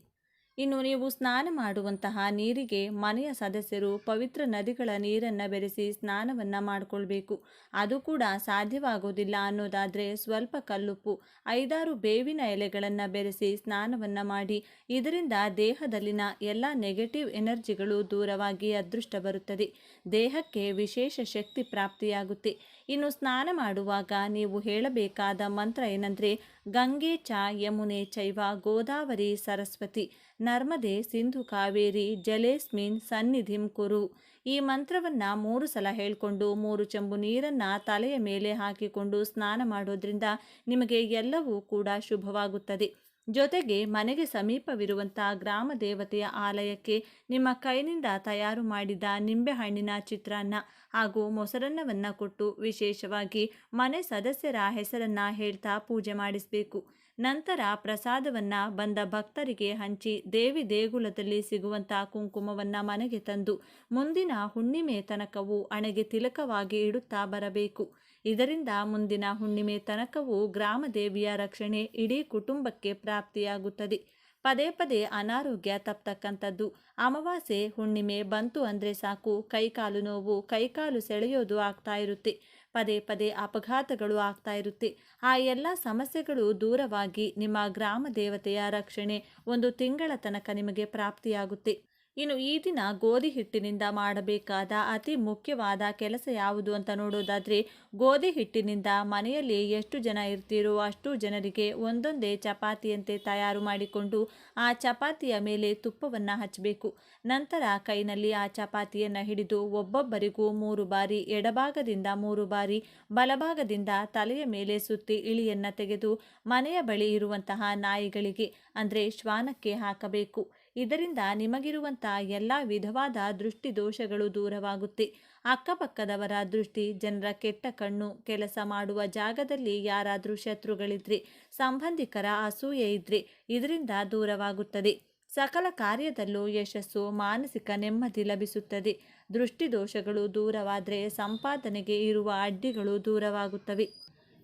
ಇನ್ನು ನೀವು ಸ್ನಾನ ಮಾಡುವಂತಹ ನೀರಿಗೆ ಮನೆಯ ಸದಸ್ಯರು ಪವಿತ್ರ ನದಿಗಳ ನೀರನ್ನು ಬೆರೆಸಿ ಸ್ನಾನವನ್ನು ಮಾಡಿಕೊಳ್ಬೇಕು. ಅದು ಕೂಡ ಸಾಧ್ಯವಾಗೋದಿಲ್ಲ ಅನ್ನೋದಾದರೆ ಸ್ವಲ್ಪ ಕಲ್ಲುಪ್ಪು, 5-6 ಬೇವಿನ ಎಲೆಗಳನ್ನು ಬೆರೆಸಿ ಸ್ನಾನವನ್ನು ಮಾಡಿ. ಇದರಿಂದ ದೇಹದಲ್ಲಿನ ಎಲ್ಲ ನೆಗೆಟಿವ್ ಎನರ್ಜಿಗಳು ದೂರವಾಗಿ ಅದೃಷ್ಟ ಬರುತ್ತದೆ. ದೇಹಕ್ಕೆ ವಿಶೇಷ ಶಕ್ತಿ ಪ್ರಾಪ್ತಿಯಾಗುತ್ತೆ. ಇನ್ನು ಸ್ನಾನ ಮಾಡುವಾಗ ನೀವು ಹೇಳಬೇಕಾದ ಮಂತ್ರ ಏನಂದರೆ ಗಂಗೆ ಚ ಯಮುನೆ ಚೈವ ಗೋದಾವರಿ ಸರಸ್ವತಿ ನರ್ಮದೆ ಸಿಂಧು ಕಾವೇರಿ ಜಲೇಸ್ಮಿನ್ ಸನ್ನಿಧಿಂ ಕುರು. ಈ ಮಂತ್ರವನ್ನು 3 ಸಲ ಹೇಳಿಕೊಂಡು 3 ಚೆಂಬು ನೀರನ್ನು ತಲೆಯ ಮೇಲೆ ಹಾಕಿಕೊಂಡು ಸ್ನಾನ ಮಾಡೋದ್ರಿಂದ ನಿಮಗೆ ಎಲ್ಲವೂ ಕೂಡ ಶುಭವಾಗುತ್ತದೆ. ಜೊತೆಗೆ ಮನೆಗೆ ಸಮೀಪವಿರುವಂಥ ಗ್ರಾಮ ದೇವತೆಯ ಆಲಯಕ್ಕೆ ನಿಮ್ಮ ಕೈನಿಂದ ತಯಾರು ಮಾಡಿದ ನಿಂಬೆಹಣ್ಣಿನ ಚಿತ್ರಾನ್ನ ಹಾಗೂ ಮೊಸರನ್ನವನ್ನು ಕೊಟ್ಟು ವಿಶೇಷವಾಗಿ ಮನೆ ಸದಸ್ಯರ ಹೆಸರನ್ನು ಹೇಳ್ತಾ ಪೂಜೆ ಮಾಡಿಸಬೇಕು. ನಂತರ ಪ್ರಸಾದವನ್ನು ಬಂದ ಭಕ್ತರಿಗೆ ಹಂಚಿ ದೇವಿ ದೇಗುಲದಲ್ಲಿ ಸಿಗುವಂಥ ಕುಂಕುಮವನ್ನು ಮನೆಗೆ ತಂದು ಮುಂದಿನ ಹುಣ್ಣಿಮೆ ತನಕವೂ ಹಣೆಗೆ ತಿಲಕವಾಗಿ ಇಡುತ್ತಾ ಬರಬೇಕು. ಇದರಿಂದ ಮುಂದಿನ ಹುಣ್ಣಿಮೆ ತನಕವೂ ಗ್ರಾಮ ದೇವಿಯ ರಕ್ಷಣೆ ಇಡೀ ಕುಟುಂಬಕ್ಕೆ ಪ್ರಾಪ್ತಿಯಾಗುತ್ತದೆ. ಪದೇ ಪದೇ ಅನಾರೋಗ್ಯ ತಪ್ಪತಕ್ಕಂಥದ್ದು. ಅಮಾವಾಸ್ಯೆ ಹುಣ್ಣಿಮೆ ಬಂತು ಅಂದರೆ ಸಾಕು ಕೈಕಾಲು ನೋವು, ಕೈಕಾಲು ಸೆಳೆಯೋದು ಆಗ್ತಾ ಇರುತ್ತೆ. ಪದೇ ಪದೇ ಅಪಘಾತಗಳು ಆಗ್ತಾ ಇರುತ್ತೆ. ಆ ಎಲ್ಲ ಸಮಸ್ಯೆಗಳು ದೂರವಾಗಿ ನಿಮ್ಮ ಗ್ರಾಮ ದೇವತೆಯ ರಕ್ಷಣೆ 1 ತಿಂಗಳ ತನಕ ನಿಮಗೆ ಪ್ರಾಪ್ತಿಯಾಗುತ್ತೆ. ಇನ್ನು ಈ ದಿನ ಗೋಧಿ ಹಿಟ್ಟಿನಿಂದ ಮಾಡಬೇಕಾದ ಅತಿ ಮುಖ್ಯವಾದ ಕೆಲಸ ಯಾವುದು ಅಂತ ನೋಡೋದಾದರೆ, ಗೋಧಿ ಹಿಟ್ಟಿನಿಂದ ಮನೆಯಲ್ಲಿ ಎಷ್ಟು ಜನ ಇರ್ತೀರೋ ಅಷ್ಟು ಜನರಿಗೆ ಒಂದೊಂದೇ ಚಪಾತಿಯಂತೆ ತಯಾರು ಮಾಡಿಕೊಂಡು ಆ ಚಪಾತಿಯ ಮೇಲೆ ತುಪ್ಪವನ್ನು ಹಚ್ಚಬೇಕು. ನಂತರ ಕೈನಲ್ಲಿ ಆ ಚಪಾತಿಯನ್ನು ಹಿಡಿದು ಒಬ್ಬೊಬ್ಬರಿಗೂ 3 ಬಾರಿ ಎಡಭಾಗದಿಂದ 3 ಬಾರಿ ಬಲಭಾಗದಿಂದ ತಲೆಯ ಮೇಲೆ ಸುತ್ತಿ ಇಳಿಯನ್ನು ತೆಗೆದು ಮನೆಯ ಬಳಿ ಇರುವಂತಹ ನಾಯಿಗಳಿಗೆ ಅಂದರೆ ಶ್ವಾನಕ್ಕೆ ಹಾಕಬೇಕು. ಇದರಿಂದ ನಿಮಗಿರುವಂಥ ಎಲ್ಲ ವಿಧವಾದ ದೃಷ್ಟಿ ದೋಷಗಳು ದೂರವಾಗುತ್ತೆ. ಅಕ್ಕಪಕ್ಕದವರ ದೃಷ್ಟಿ, ಜನರ ಕೆಟ್ಟ ಕಣ್ಣು, ಕೆಲಸ ಮಾಡುವ ಜಾಗದಲ್ಲಿ ಯಾರಾದರೂ ಶತ್ರುಗಳಿದ್ರೆ, ಸಂಬಂಧಿಕರ ಅಸೂಯೆ ಇದ್ರೆ ಇದರಿಂದ ದೂರವಾಗುತ್ತದೆ. ಸಕಲ ಕಾರ್ಯದಲ್ಲೂ ಯಶಸ್ಸು, ಮಾನಸಿಕ ನೆಮ್ಮದಿ ಲಭಿಸುತ್ತದೆ. ದೃಷ್ಟಿ ದೋಷಗಳು ದೂರವಾದರೆ ಸಂಪಾದನೆಗೆ ಇರುವ ಅಡ್ಡಿಗಳು ದೂರವಾಗುತ್ತವೆ.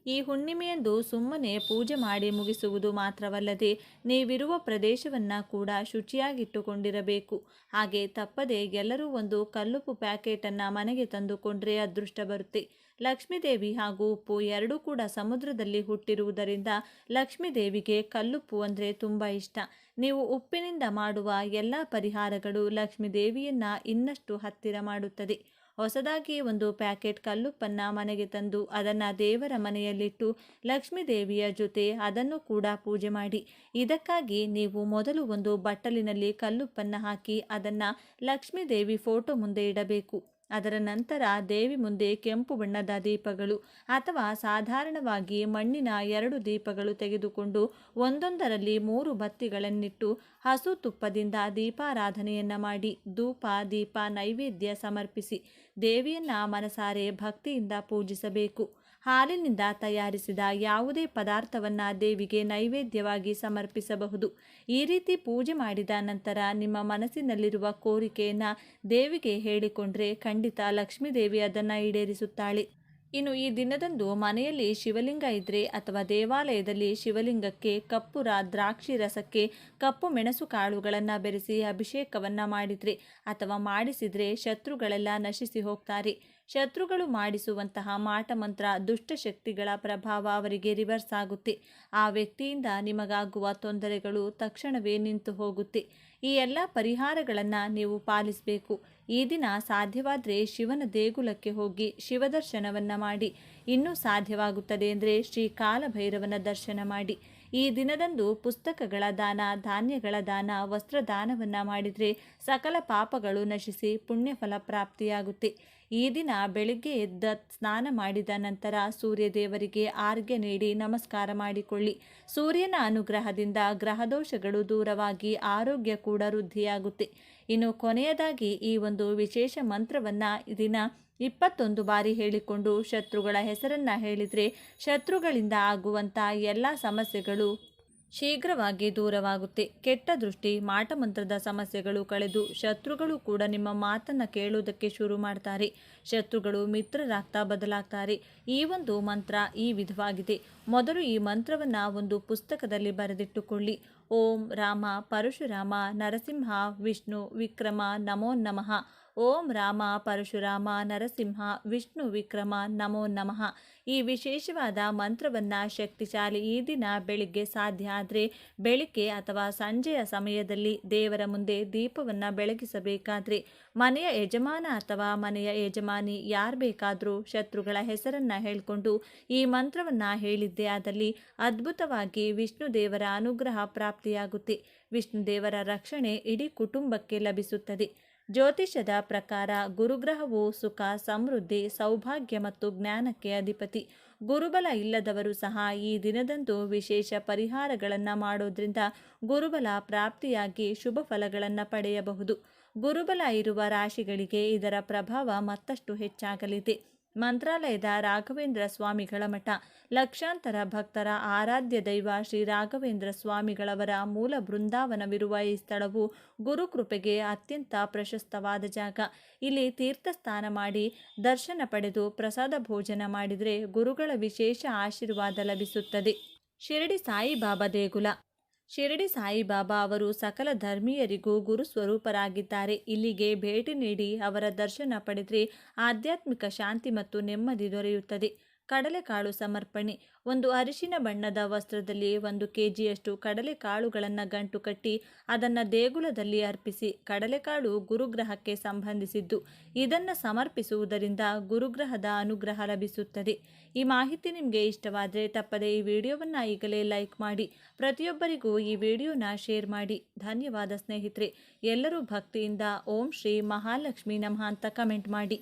ಈ ಹುಣ್ಣಿಮೆಯಂದು ಸುಮ್ಮನೆ ಪೂಜೆ ಮಾಡಿ ಮುಗಿಸುವುದು ಮಾತ್ರವಲ್ಲದೆ ನೀವಿರುವ ಪ್ರದೇಶವನ್ನು ಕೂಡ ಶುಚಿಯಾಗಿಟ್ಟುಕೊಂಡಿರಬೇಕು. ಹಾಗೆ ತಪ್ಪದೆ ಎಲ್ಲರೂ ಒಂದು ಕಲ್ಲುಪ್ಪು ಪ್ಯಾಕೆಟನ್ನು ಮನೆಗೆ ತಂದುಕೊಂಡ್ರೆ ಅದೃಷ್ಟ ಬರುತ್ತೆ. ಲಕ್ಷ್ಮೀದೇವಿ ಹಾಗೂ ಉಪ್ಪು ಎರಡೂ ಕೂಡ ಸಮುದ್ರದಲ್ಲಿ ಹುಟ್ಟಿರುವುದರಿಂದ ಲಕ್ಷ್ಮೀದೇವಿಗೆ ಕಲ್ಲುಪ್ಪು ಅಂದರೆ ತುಂಬ ಇಷ್ಟ. ನೀವು ಉಪ್ಪಿನಿಂದ ಮಾಡುವ ಎಲ್ಲ ಪರಿಹಾರಗಳು ಲಕ್ಷ್ಮೀದೇವಿಯನ್ನು ಇನ್ನಷ್ಟು ಹತ್ತಿರ ಮಾಡುತ್ತದೆ. ಹೊಸದಾಗಿ ಒಂದು ಪ್ಯಾಕೆಟ್ ಕಲ್ಲುಪ್ಪನ್ನು ಮನೆಗೆ ತಂದು ಅದನ್ನು ದೇವರ ಮನೆಯಲ್ಲಿಟ್ಟು ಲಕ್ಷ್ಮೀ ದೇವಿಯ ಜೊತೆ ಅದನ್ನು ಕೂಡ ಪೂಜೆ ಮಾಡಿ. ಇದಕ್ಕಾಗಿ ನೀವು ಮೊದಲು ಒಂದು ಬಟ್ಟಲಿನಲ್ಲಿ ಕಲ್ಲುಪ್ಪನ್ನು ಹಾಕಿ ಅದನ್ನು ಲಕ್ಷ್ಮೀ ದೇವಿ ಫೋಟೋ ಮುಂದೆ ಇಡಬೇಕು. ಅದರ ನಂತರ ದೇವಿ ಮುಂದೆ ಕೆಂಪು ಬಣ್ಣದ ದೀಪಗಳು ಅಥವಾ ಸಾಧಾರಣವಾಗಿ ಮಣ್ಣಿನ 2 ದೀಪಗಳು ತೆಗೆದುಕೊಂಡು ಒಂದೊಂದರಲ್ಲಿ 3 ಬತ್ತಿಗಳನ್ನಿಟ್ಟು ಹಸು ತುಪ್ಪದಿಂದ ದೀಪಾರಾಧನೆಯನ್ನು ಮಾಡಿ ಧೂಪ ದೀಪ ನೈವೇದ್ಯ ಸಮರ್ಪಿಸಿ ದೇವಿಯನ್ನ ಮನಸಾರೆ ಭಕ್ತಿಯಿಂದ ಪೂಜಿಸಬೇಕು. ಹಾಲಿನಿಂದ ತಯಾರಿಸಿದ ಯಾವುದೇ ಪದಾರ್ಥವನ್ನು ದೇವಿಗೆ ನೈವೇದ್ಯವಾಗಿ ಸಮರ್ಪಿಸಬಹುದು. ಈ ರೀತಿ ಪೂಜೆ ಮಾಡಿದ ನಂತರ ನಿಮ್ಮ ಮನಸ್ಸಿನಲ್ಲಿರುವ ಕೋರಿಕೆಯನ್ನು ದೇವಿಗೆ ಹೇಳಿಕೊಂಡ್ರೆ ಖಂಡಿತ ಲಕ್ಷ್ಮೀದೇವಿ ಅದನ್ನು ಈಡೇರಿಸುತ್ತಾಳೆ. ಇನ್ನು ಈ ದಿನದಂದು ಮನೆಯಲ್ಲಿ ಶಿವಲಿಂಗ ಇದ್ದರೆ ಅಥವಾ ದೇವಾಲಯದಲ್ಲಿ ಶಿವಲಿಂಗಕ್ಕೆ ಕಪ್ಪು ದ್ರಾಕ್ಷಿ ರಸಕ್ಕೆ ಕಪ್ಪು ಮೆಣಸು ಕಾಳುಗಳನ್ನು ಬೆರೆಸಿ ಅಭಿಷೇಕವನ್ನು ಮಾಡಿದರೆ ಅಥವಾ ಮಾಡಿಸಿದರೆ ಶತ್ರುಗಳೆಲ್ಲ ನಶಿಸಿ ಹೋಗ್ತಾರೆ. ಶತ್ರುಗಳು ಮಾಡಿಸುವಂತಹ ಮಾಟಮಂತ್ರ ದುಷ್ಟಶಕ್ತಿಗಳ ಪ್ರಭಾವ ಅವರಿಗೆ ರಿವರ್ಸ್ ಆಗುತ್ತೆ. ಆ ವ್ಯಕ್ತಿಯಿಂದ ನಿಮಗಾಗುವ ತೊಂದರೆಗಳು ತಕ್ಷಣವೇ ನಿಂತು ಹೋಗುತ್ತೆ. ಈ ಎಲ್ಲ ಪರಿಹಾರಗಳನ್ನು ನೀವು ಪಾಲಿಸಬೇಕು. ಈ ದಿನ ಸಾಧ್ಯವಾದರೆ ಶಿವನ ದೇಗುಲಕ್ಕೆ ಹೋಗಿ ಶಿವದರ್ಶನವನ್ನು ಮಾಡಿ. ಇನ್ನೂ ಸಾಧ್ಯವಾಗುತ್ತದೆ ಅಂದರೆ ಶ್ರೀ ಕಾಲಭೈರವನ ದರ್ಶನ ಮಾಡಿ. ಈ ದಿನದಂದು ಪುಸ್ತಕಗಳ ದಾನ, ಧಾನ್ಯಗಳ ದಾನ, ವಸ್ತ್ರದಾನವನ್ನು ಮಾಡಿದರೆ ಸಕಲ ಪಾಪಗಳು ನಶಿಸಿ ಪುಣ್ಯಫಲ ಪ್ರಾಪ್ತಿಯಾಗುತ್ತೆ. ಈ ದಿನ ಬೆಳಿಗ್ಗೆ ಎದ್ದ ಸ್ನಾನ ಮಾಡಿದ ನಂತರ ಸೂರ್ಯದೇವರಿಗೆ ಆರ್ಘ್ಯ ನೀಡಿ ನಮಸ್ಕಾರ ಮಾಡಿಕೊಳ್ಳಿ. ಸೂರ್ಯನ ಅನುಗ್ರಹದಿಂದ ಗ್ರಹದೋಷಗಳು ದೂರವಾಗಿ ಆರೋಗ್ಯ ಕೂಡ ವೃದ್ಧಿಯಾಗುತ್ತೆ. ಇನ್ನು ಕೊನೆಯದಾಗಿ ಈ ಒಂದು ವಿಶೇಷ ಮಂತ್ರವನ್ನು ದಿನ 21 ಬಾರಿ ಹೇಳಿಕೊಂಡು ಶತ್ರುಗಳ ಹೆಸರನ್ನು ಹೇಳಿದರೆ ಶತ್ರುಗಳಿಂದ ಆಗುವಂಥ ಎಲ್ಲ ಸಮಸ್ಯೆಗಳು ಶೀಘ್ರವಾಗಿ ದೂರವಾಗುತ್ತೆ. ಕೆಟ್ಟ ದೃಷ್ಟಿ, ಮಾಟಮಂತ್ರದ ಸಮಸ್ಯೆಗಳು ಕಳೆದು ಶತ್ರುಗಳು ಕೂಡ ನಿಮ್ಮ ಮಾತನ್ನು ಕೇಳುವುದಕ್ಕೆ ಶುರು ಮಾಡ್ತಾರೆ. ಶತ್ರುಗಳು ಮಿತ್ರರಾಗ್ತಾ ಬದಲಾಗ್ತಾರೆ. ಈ ಒಂದು ಮಂತ್ರ ಈ ವಿಧವಾಗಿದೆ. ಮೊದಲು ಈ ಮಂತ್ರವನ್ನು ಒಂದು ಪುಸ್ತಕದಲ್ಲಿ ಬರೆದಿಟ್ಟುಕೊಳ್ಳಿ. ಓಂ ರಾಮ ಪರಶುರಾಮ ನರಸಿಂಹ ವಿಷ್ಣು ವಿಕ್ರಮ ನಮೋ ನಮಃ. ಓಂ ರಾಮ ಪರಶುರಾಮ ನರಸಿಂಹ ವಿಷ್ಣು ವಿಕ್ರಮ ನಮೋ ನಮಃ. ಈ ವಿಶೇಷವಾದ ಮಂತ್ರವನ್ನು ಶಕ್ತಿಶಾಲಿ ಈ ದಿನ ಬೆಳಿಗ್ಗೆ ಸಾಧ್ಯ ಆದರೆ ಬೆಳಿಗ್ಗೆ ಅಥವಾ ಸಂಜೆಯ ಸಮಯದಲ್ಲಿ ದೇವರ ಮುಂದೆ ದೀಪವನ್ನು ಬೆಳಗಿಸಬೇಕಾದ್ರೆ ಮನೆಯ ಯಜಮಾನ ಅಥವಾ ಮನೆಯ ಯಜಮಾನಿ ಯಾರು ಬೇಕಾದರೂ ಶತ್ರುಗಳ ಹೆಸರನ್ನು ಹೇಳಿಕೊಂಡು ಈ ಮಂತ್ರವನ್ನು ಹೇಳಿದ್ದೇ ಆದಲ್ಲಿ ಅದ್ಭುತವಾಗಿ ವಿಷ್ಣು ದೇವರ ಅನುಗ್ರಹ ಪ್ರಾಪ್ತಿಯಾಗುತ್ತೆ. ವಿಷ್ಣು ದೇವರ ರಕ್ಷಣೆ ಇಡೀ ಕುಟುಂಬಕ್ಕೆ ಲಭಿಸುತ್ತದೆ. ಜ್ಯೋತಿಷದ ಪ್ರಕಾರ ಗುರುಗ್ರಹವು ಸುಖ, ಸಮೃದ್ಧಿ, ಸೌಭಾಗ್ಯ ಮತ್ತು ಜ್ಞಾನಕ್ಕೆ ಅಧಿಪತಿ. ಗುರುಬಲ ಇಲ್ಲದವರು ಸಹ ಈ ದಿನದಂದು ವಿಶೇಷ ಪರಿಹಾರಗಳನ್ನು ಮಾಡೋದ್ರಿಂದ ಗುರುಬಲ ಪ್ರಾಪ್ತಿಯಾಗಿ ಶುಭ ಫಲಗಳನ್ನು ಪಡೆಯಬಹುದು. ಗುರುಬಲ ಇರುವ ರಾಶಿಗಳಿಗೆ ಇದರ ಪ್ರಭಾವ ಮತ್ತಷ್ಟು ಹೆಚ್ಚಾಗಲಿದೆ. ಮಂತ್ರಾಲಯದ ರಾಘವೇಂದ್ರ ಸ್ವಾಮಿಗಳ ಮಠ ಲಕ್ಷಾಂತರ ಭಕ್ತರ ಆರಾಧ್ಯ ದೈವ ಶ್ರೀ ರಾಘವೇಂದ್ರ ಸ್ವಾಮಿಗಳವರ ಮೂಲ ಬೃಂದಾವನವಿರುವ ಈ ಸ್ಥಳವು ಗುರುಕೃಪೆಗೆ ಅತ್ಯಂತ ಪ್ರಶಸ್ತವಾದ ಜಾಗ. ಇಲ್ಲಿ ತೀರ್ಥಸ್ನಾನ ಮಾಡಿ ದರ್ಶನ ಪಡೆದು ಪ್ರಸಾದ ಭೋಜನ ಮಾಡಿದರೆ ಗುರುಗಳ ವಿಶೇಷ ಆಶೀರ್ವಾದ ಲಭಿಸುತ್ತದೆ. ಶಿರಡಿ ಸಾಯಿಬಾಬಾ ದೇಗುಲ. ಶಿರಡಿ ಸಾಯಿಬಾಬಾ ಅವರು ಸಕಲ ಧರ್ಮೀಯರಿಗೂ ಗುರು ಸ್ವರೂಪರಾಗಿದ್ದಾರೆ. ಇಲ್ಲಿಗೆ ಭೇಟಿ ನೀಡಿ ಅವರ ದರ್ಶನ ಪಡೆದರೆ ಆಧ್ಯಾತ್ಮಿಕ ಶಾಂತಿ ಮತ್ತು ನೆಮ್ಮದಿ ದೊರೆಯುತ್ತದೆ. ಕಡಲೆಕಾಳು ಸಮರ್ಪಣೆ. ಒಂದು ಅರಿಶಿನ ಬಣ್ಣದ ವಸ್ತ್ರದಲ್ಲಿ 1 kgಯಷ್ಟು ಕಡಲೆಕಾಳುಗಳನ್ನು ಗಂಟು ಕಟ್ಟಿ ಅದನ್ನು ದೇಗುಲದಲ್ಲಿ ಅರ್ಪಿಸಿ. ಕಡಲೆಕಾಳು ಗುರುಗ್ರಹಕ್ಕೆ ಸಂಬಂಧಿಸಿದ್ದು. ಇದನ್ನು ಸಮರ್ಪಿಸುವುದರಿಂದ ಗುರುಗ್ರಹದ ಅನುಗ್ರಹ ಲಭಿಸುತ್ತದೆ. ಈ ಮಾಹಿತಿ ನಿಮಗೆ ಇಷ್ಟವಾದರೆ ತಪ್ಪದೇ ಈ ವಿಡಿಯೋವನ್ನು ಈಗಲೇ ಲೈಕ್ ಮಾಡಿ. ಪ್ರತಿಯೊಬ್ಬರಿಗೂ ಈ ವಿಡಿಯೋನ ಶೇರ್ ಮಾಡಿ. ಧನ್ಯವಾದ ಸ್ನೇಹಿತರೆ. ಎಲ್ಲರೂ ಭಕ್ತಿಯಿಂದ ಓಂ ಶ್ರೀ ಮಹಾಲಕ್ಷ್ಮಿ ನಮಃ ಅಂತ ಕಮೆಂಟ್ ಮಾಡಿ.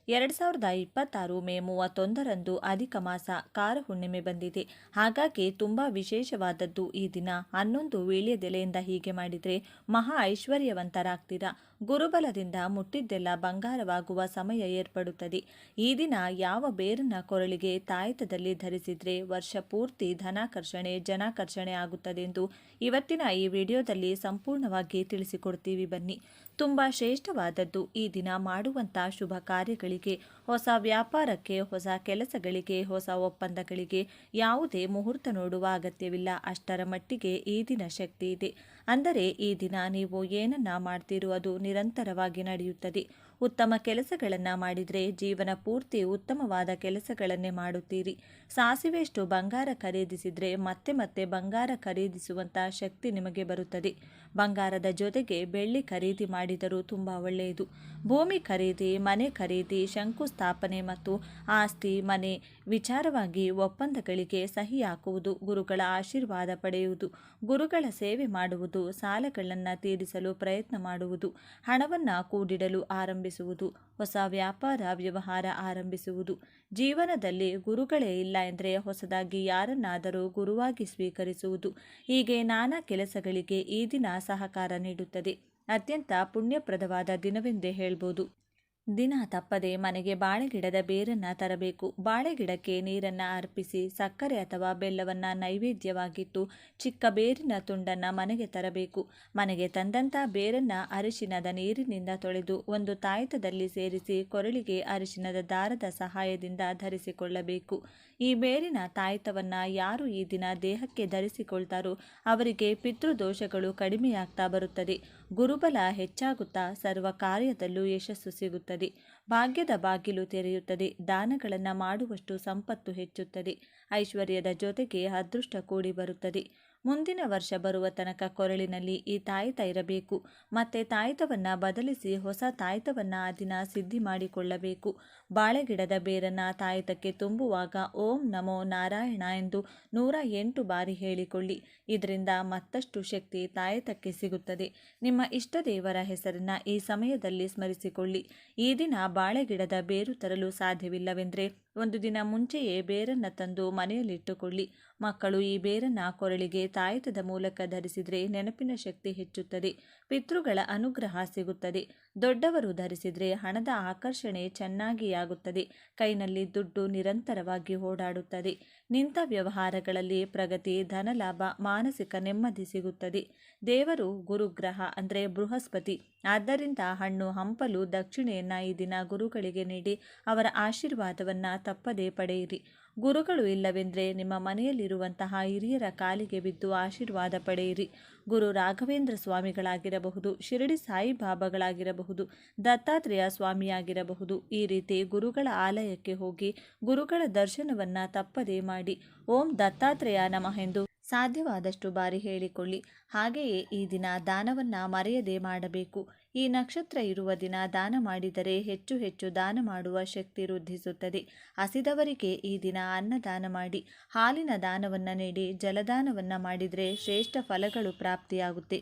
2026 ಮೇ 31ರಂದು ಅಧಿಕ ಮಾಸ ಕಾರ ಹುಣ್ಣಿಮೆ ಬಂದಿದೆ. ಹಾಗಾಗಿ ತುಂಬ ವಿಶೇಷವಾದದ್ದು ಈ ದಿನ. 11 ವೀಳ್ಯದೆಲೆಯಿಂದ ಹೀಗೆ ಮಾಡಿದರೆ ಮಹಾ ಐಶ್ವರ್ಯವಂತರಾಗ್ತೀರಾ. ಗುರುಬಲದಿಂದ ಮುಟ್ಟಿದ್ದೆಲ್ಲ ಬಂಗಾರವಾಗುವ ಸಮಯ ಏರ್ಪಡುತ್ತದೆ. ಈ ದಿನ ಯಾವ ಬೇರನ್ನ ಕೊರಳಿಗೆ ತಾಯಿತದಲ್ಲಿ ಧರಿಸಿದರೆ ವರ್ಷ ಪೂರ್ತಿ ಧನಾಕರ್ಷಣೆ ಜನಾಕರ್ಷಣೆ ಆಗುತ್ತದೆ ಎಂದು ಇವತ್ತಿನ ಈ ವಿಡಿಯೋದಲ್ಲಿ ಸಂಪೂರ್ಣವಾಗಿ ತಿಳಿಸಿಕೊಡ್ತೀವಿ. ಬನ್ನಿ. ತುಂಬ ಶ್ರೇಷ್ಠವಾದದ್ದು ಈ ದಿನ ಮಾಡುವಂಥ ಶುಭ ಕಾರ್ಯಗಳಿಗೆ, ಹೊಸ ವ್ಯಾಪಾರಕ್ಕೆ, ಹೊಸ ಕೆಲಸಗಳಿಗೆ, ಹೊಸ ಒಪ್ಪಂದಗಳಿಗೆ ಯಾವುದೇ ಮುಹೂರ್ತ ನೋಡುವ ಅಗತ್ಯವಿಲ್ಲ. ಅಷ್ಟರ ಮಟ್ಟಿಗೆ ಈ ದಿನ ಶಕ್ತಿ ಇದೆ. ಅಂದರೆ ಈ ದಿನ ನೀವು ಏನನ್ನ ಮಾಡ್ತೀರೋ ಅದು ನಿರಂತರವಾಗಿ ನಡೆಯುತ್ತದೆ. ಉತ್ತಮ ಕೆಲಸಗಳನ್ನು ಮಾಡಿದರೆ ಜೀವನ ಪೂರ್ತಿ ಉತ್ತಮವಾದ ಕೆಲಸಗಳನ್ನೇ ಮಾಡುತ್ತೀರಿ. ಸಾಸಿವೆಯಷ್ಟು ಬಂಗಾರ ಖರೀದಿಸಿದರೆ ಮತ್ತೆ ಮತ್ತೆ ಬಂಗಾರ ಖರೀದಿಸುವಂಥ ಶಕ್ತಿ ನಿಮಗೆ ಬರುತ್ತದೆ. ಬಂಗಾರದ ಜೊತೆಗೆ ಬೆಳ್ಳಿ ಖರೀದಿ ಮಾಡಿದರೂ ತುಂಬ ಒಳ್ಳೆಯದು. ಭೂಮಿ ಖರೀದಿ, ಮನೆ ಖರೀದಿ, ಶಂಕುಸ್ಥಾಪನೆ ಮತ್ತು ಆಸ್ತಿ, ಮನೆ ವಿಚಾರವಾಗಿ ಒಪ್ಪಂದಗಳಿಗೆ ಸಹಿ ಹಾಕುವುದು, ಗುರುಗಳ ಆಶೀರ್ವಾದ ಪಡೆಯುವುದು, ಗುರುಗಳ ಸೇವೆ ಮಾಡುವುದು, ಸಾಲಗಳನ್ನು ತೀರಿಸಲು ಪ್ರಯತ್ನ ಮಾಡುವುದು, ಹಣವನ್ನು ಕೂಡಿಡಲು ಆರಂಭಿಸುವುದು, ಹೊಸ ವ್ಯಾಪಾರ ವ್ಯವಹಾರ ಆರಂಭಿಸುವುದು. ಜೀವನದಲ್ಲಿ ಗುರುಗಳೇ ಇಲ್ಲ ಎಂದರೆ ಹೊಸದಾಗಿ ಯಾರನ್ನಾದರೂ ಗುರುವಾಗಿ ಸ್ವೀಕರಿಸುವುದು. ಹೀಗೆ ನಾನಾ ಕೆಲಸಗಳಿಗೆ ಈ ದಿನ ಸಹಕಾರ ನೀಡುತ್ತದೆ. ಅತ್ಯಂತ ಪುಣ್ಯಪ್ರದವಾದ ದಿನವೆಂದೇ ಹೇಳ್ಬೋದು. ದಿನ ತಪ್ಪದೆ ಮನೆಗೆ ಬಾಳೆಗಿಡದ ಬೇರನ್ನು ತರಬೇಕು. ಬಾಳೆಗಿಡಕ್ಕೆ ನೀರನ್ನು ಅರ್ಪಿಸಿ ಸಕ್ಕರೆ ಅಥವಾ ಬೆಲ್ಲವನ್ನು ನೈವೇದ್ಯವಾಗಿಟ್ಟು ಚಿಕ್ಕ ಬೇರಿನ ತುಂಡನ್ನು ಮನೆಗೆ ತರಬೇಕು. ಮನೆಗೆ ತಂದಂಥ ಬೇರನ್ನು ಅರಿಶಿನದ ನೀರಿನಿಂದ ತೊಳೆದು ಒಂದು ತಾಯ್ತದಲ್ಲಿ ಸೇರಿಸಿ ಕೊರಳಿಗೆ ಅರಿಶಿನದ ದಾರದ ಸಹಾಯದಿಂದ ಧರಿಸಿಕೊಳ್ಳಬೇಕು. ಈ ಬೇರಿನ ತಾಯ್ತವನ್ನು ಯಾರು ಈ ದಿನ ದೇಹಕ್ಕೆ ಧರಿಸಿಕೊಳ್ತಾರೋ ಅವರಿಗೆ ಪಿತೃದೋಷಗಳು ಕಡಿಮೆಯಾಗ್ತಾ ಬರುತ್ತದೆ. ಗುರುಬಲ ಹೆಚ್ಚಾಗುತ್ತಾ ಸರ್ವ ಕಾರ್ಯದಲ್ಲೂ ಯಶಸ್ಸು ಸಿಗುತ್ತದೆ. ಭಾಗ್ಯದ ಬಾಗಿಲು ತೆರೆಯುತ್ತದೆ. ದಾನಗಳನ್ನು ಮಾಡುವಷ್ಟು ಸಂಪತ್ತು ಹೆಚ್ಚುತ್ತದೆ. ಐಶ್ವರ್ಯದ ಜೊತೆಗೆ ಅದೃಷ್ಟ ಕೂಡಿ ಬರುತ್ತದೆ. ಮುಂದಿನ ವರ್ಷ ಬರುವ ತನಕ ಕೊರಳಿನಲ್ಲಿ ಈ ತಾಯಿತ ಇರಬೇಕು. ಮತ್ತೆ ತಾಯಿತವನ್ನು ಬದಲಿಸಿ ಹೊಸ ತಾಯಿತವನ್ನು ಆ ದಿನ ಸಿದ್ಧಿ ಮಾಡಿಕೊಳ್ಳಬೇಕು. ಬಾಳೆಗಿಡದ ಬೇರನ್ನು ತಾಯಿತಕ್ಕೆ ತುಂಬುವಾಗ ಓಂ ನಮೋ ನಾರಾಯಣ ಎಂದು 108 ಬಾರಿ ಹೇಳಿಕೊಳ್ಳಿ. ಇದರಿಂದ ಮತ್ತಷ್ಟು ಶಕ್ತಿ ತಾಯಿತಕ್ಕೆ ಸಿಗುತ್ತದೆ. ನಿಮ್ಮ ಇಷ್ಟ ದೇವರ ಹೆಸರನ್ನು ಈ ಸಮಯದಲ್ಲಿ ಸ್ಮರಿಸಿಕೊಳ್ಳಿ. ಈ ದಿನ ಬಾಳೆಗಿಡದ ಬೇರು ತರಲು ಸಾಧ್ಯವಿಲ್ಲವೆಂದರೆ ಒಂದು ದಿನ ಮುಂಚೆಯೇ ಬೇರನ್ನು ತಂದು ಮನೆಯಲ್ಲಿಟ್ಟುಕೊಳ್ಳಿ. ಮಕ್ಕಳು ಈ ಬೇರನ್ನು ಕೊರಳಿಗೆ ತಾಯಿತದ ಮೂಲಕ ಧರಿಸಿದರೆ ನೆನಪಿನ ಶಕ್ತಿ ಹೆಚ್ಚುತ್ತದೆ. ಪಿತೃಗಳ ಅನುಗ್ರಹ ಸಿಗುತ್ತದೆ. ದೊಡ್ಡವರು ಧರಿಸಿದರೆ ಹಣದ ಆಕರ್ಷಣೆ ಚೆನ್ನಾಗಿ ಆಗುತ್ತದೆ. ಕೈನಲ್ಲಿ ದುಡ್ಡು ನಿರಂತರವಾಗಿ ಓಡಾಡುತ್ತದೆ. ನಿಂತ ವ್ಯವಹಾರಗಳಲ್ಲಿ ಪ್ರಗತಿ, ಧನಲಾಭ, ಮಾನಸಿಕ ನೆಮ್ಮದಿ ಸಿಗುತ್ತದೆ. ದೇವರು ಗುರುಗ್ರಹ ಅಂದರೆ ಬೃಹಸ್ಪತಿ. ಆದ್ದರಿಂದ ಹಣ್ಣು ಹಂಪಲು ದಕ್ಷಿಣೆಯನ್ನು ಈ ದಿನ ಗುರುಗಳಿಗೆ ನೀಡಿ ಅವರ ಆಶೀರ್ವಾದವನ್ನು ತಪ್ಪದೇ ಪಡೆಯಿರಿ. ಗುರುಗಳು ಇಲ್ಲವೆಂದರೆ ನಿಮ್ಮ ಮನೆಯಲ್ಲಿರುವಂತಹ ಹಿರಿಯರ ಕಾಲಿಗೆ ಬಿದ್ದು ಆಶೀರ್ವಾದ ಪಡೆಯಿರಿ. ಗುರು ರಾಘವೇಂದ್ರ ಸ್ವಾಮಿಗಳಾಗಿರಬಹುದು, ಶಿರಡಿ ಸಾಯಿಬಾಬಾಗಳಾಗಿರಬಹುದು, ದತ್ತಾತ್ರೇಯ ಸ್ವಾಮಿಯಾಗಿರಬಹುದು. ಈ ರೀತಿ ಗುರುಗಳ ಆಲಯಕ್ಕೆ ಹೋಗಿ ಗುರುಗಳ ದರ್ಶನವನ್ನು ತಪ್ಪದೇ ಮಾಡಿ ಓಂ ದತ್ತಾತ್ರೇಯ ನಮಃ ಎಂದು ಸಾಧ್ಯವಾದಷ್ಟು ಬಾರಿ ಹೇಳಿಕೊಳ್ಳಿ. ಹಾಗೆಯೇ ಈ ದಿನ ದಾನವನ್ನು ಮರೆಯದೇ ಮಾಡಬೇಕು. ಈ ನಕ್ಷತ್ರ ಇರುವ ದಿನ ದಾನ ಮಾಡಿದರೆ ಹೆಚ್ಚು ಹೆಚ್ಚು ದಾನ ಮಾಡುವ ಶಕ್ತಿ ವೃದ್ಧಿಸುತ್ತದೆ. ಹಸಿದವರಿಗೆ ಈ ದಿನ ಅನ್ನದಾನ ಮಾಡಿ. ಹಾಲಿನ ದಾನವನ್ನು ನೀಡಿ ಜಲದಾನವನ್ನು ಮಾಡಿದರೆ ಶ್ರೇಷ್ಠ ಫಲಗಳು ಪ್ರಾಪ್ತಿಯಾಗುತ್ತೆ.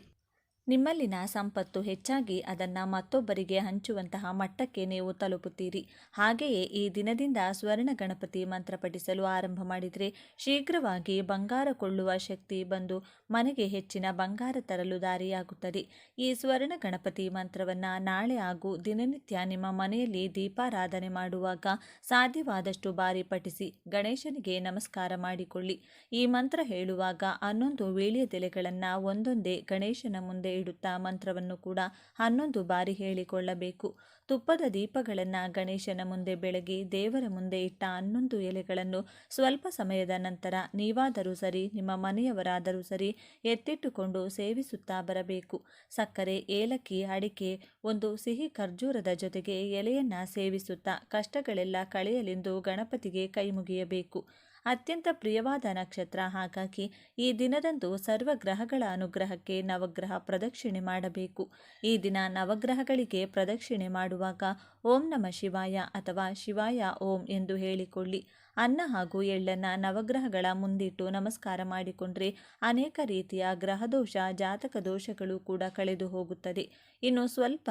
ನಿಮ್ಮಲ್ಲಿನ ಸಂಪತ್ತು ಹೆಚ್ಚಾಗಿ ಅದನ್ನು ಮತ್ತೊಬ್ಬರಿಗೆ ಹಂಚುವಂತಹ ಮಟ್ಟಕ್ಕೆ ನೀವು ತಲುಪುತ್ತೀರಿ. ಹಾಗೆಯೇ ಈ ದಿನದಿಂದ ಸ್ವರ್ಣ ಗಣಪತಿ ಮಂತ್ರ ಪಠಿಸಲು ಆರಂಭ ಮಾಡಿದರೆ ಶೀಘ್ರವಾಗಿ ಬಂಗಾರ ಕೊಳ್ಳುವ ಶಕ್ತಿ ಬಂದು ಮನೆಗೆ ಹೆಚ್ಚಿನ ಬಂಗಾರ ತರಲು ದಾರಿಯಾಗುತ್ತದೆ. ಈ ಸ್ವರ್ಣ ಗಣಪತಿ ಮಂತ್ರವನ್ನು ನಾಳೆ ಹಾಗೂ ದಿನನಿತ್ಯ ನಿಮ್ಮ ಮನೆಯಲ್ಲಿ ದೀಪಾರಾಧನೆ ಮಾಡುವಾಗ ಸಾಧ್ಯವಾದಷ್ಟು ಬಾರಿ ಪಠಿಸಿ ಗಣೇಶನಿಗೆ ನಮಸ್ಕಾರ ಮಾಡಿಕೊಳ್ಳಿ. ಈ ಮಂತ್ರ ಹೇಳುವಾಗ 11 ವೀಳ್ಯದೆಲೆಗಳನ್ನು ಒಂದೊಂದೇ ಗಣೇಶನ ಮುಂದೆ ಇಡುತ್ತಾ ಮಂತ್ರವನ್ನು ಕೂಡ 11 ಬಾರಿ ಹೇಳಿಕೊಳ್ಳಬೇಕು. ತುಪ್ಪದ ದೀಪಗಳನ್ನು ಗಣೇಶನ ಮುಂದೆ ಬೆಳಗಿ ದೇವರ ಮುಂದೆ ಇಟ್ಟ 11 ಎಲೆಗಳನ್ನು ಸ್ವಲ್ಪ ಸಮಯದ ನಂತರ ನೀವಾದರೂ ಸರಿ, ನಿಮ್ಮ ಮನೆಯವರಾದರೂ ಸರಿ ಎತ್ತಿಟ್ಟುಕೊಂಡು ಸೇವಿಸುತ್ತಾ ಬರಬೇಕು. ಸಕ್ಕರೆ, ಏಲಕ್ಕಿ, ಅಡಿಕೆ, ಒಂದು ಸಿಹಿ ಖರ್ಜೂರದ ಜೊತೆಗೆ ಎಲೆಯನ್ನು ಸೇವಿಸುತ್ತಾ ಕಷ್ಟಗಳೆಲ್ಲ ಕಳೆಯಲೆಂದು ಗಣಪತಿಗೆ ಕೈ ಮುಗಿಯಬೇಕು. ಅತ್ಯಂತ ಪ್ರಿಯವಾದ ನಕ್ಷತ್ರ. ಹಾಗಾಗಿ ಈ ದಿನದಂದು ಸರ್ವ ಗ್ರಹಗಳ ಅನುಗ್ರಹಕ್ಕೆ ನವಗ್ರಹ ಪ್ರದಕ್ಷಿಣೆ ಮಾಡಬೇಕು. ಈ ದಿನ ನವಗ್ರಹಗಳಿಗೆ ಪ್ರದಕ್ಷಿಣೆ ಮಾಡುವಾಗ ಓಂ ನಮಃ ಶಿವಾಯ ಅಥವಾ ಶಿವಾಯ ಓಂ ಎಂದು ಹೇಳಿಕೊಳ್ಳಿ. ಅನ್ನ ಹಾಗೂ ಎಳ್ಳನ್ನು ನವಗ್ರಹಗಳ ಮುಂದಿಟ್ಟು ನಮಸ್ಕಾರ ಮಾಡಿಕೊಂಡ್ರೆ ಅನೇಕ ರೀತಿಯ ಗ್ರಹದೋಷ, ಜಾತಕ ದೋಷಗಳು ಕೂಡ ಕಳೆದು ಹೋಗುತ್ತದೆ. ಇನ್ನು ಸ್ವಂತ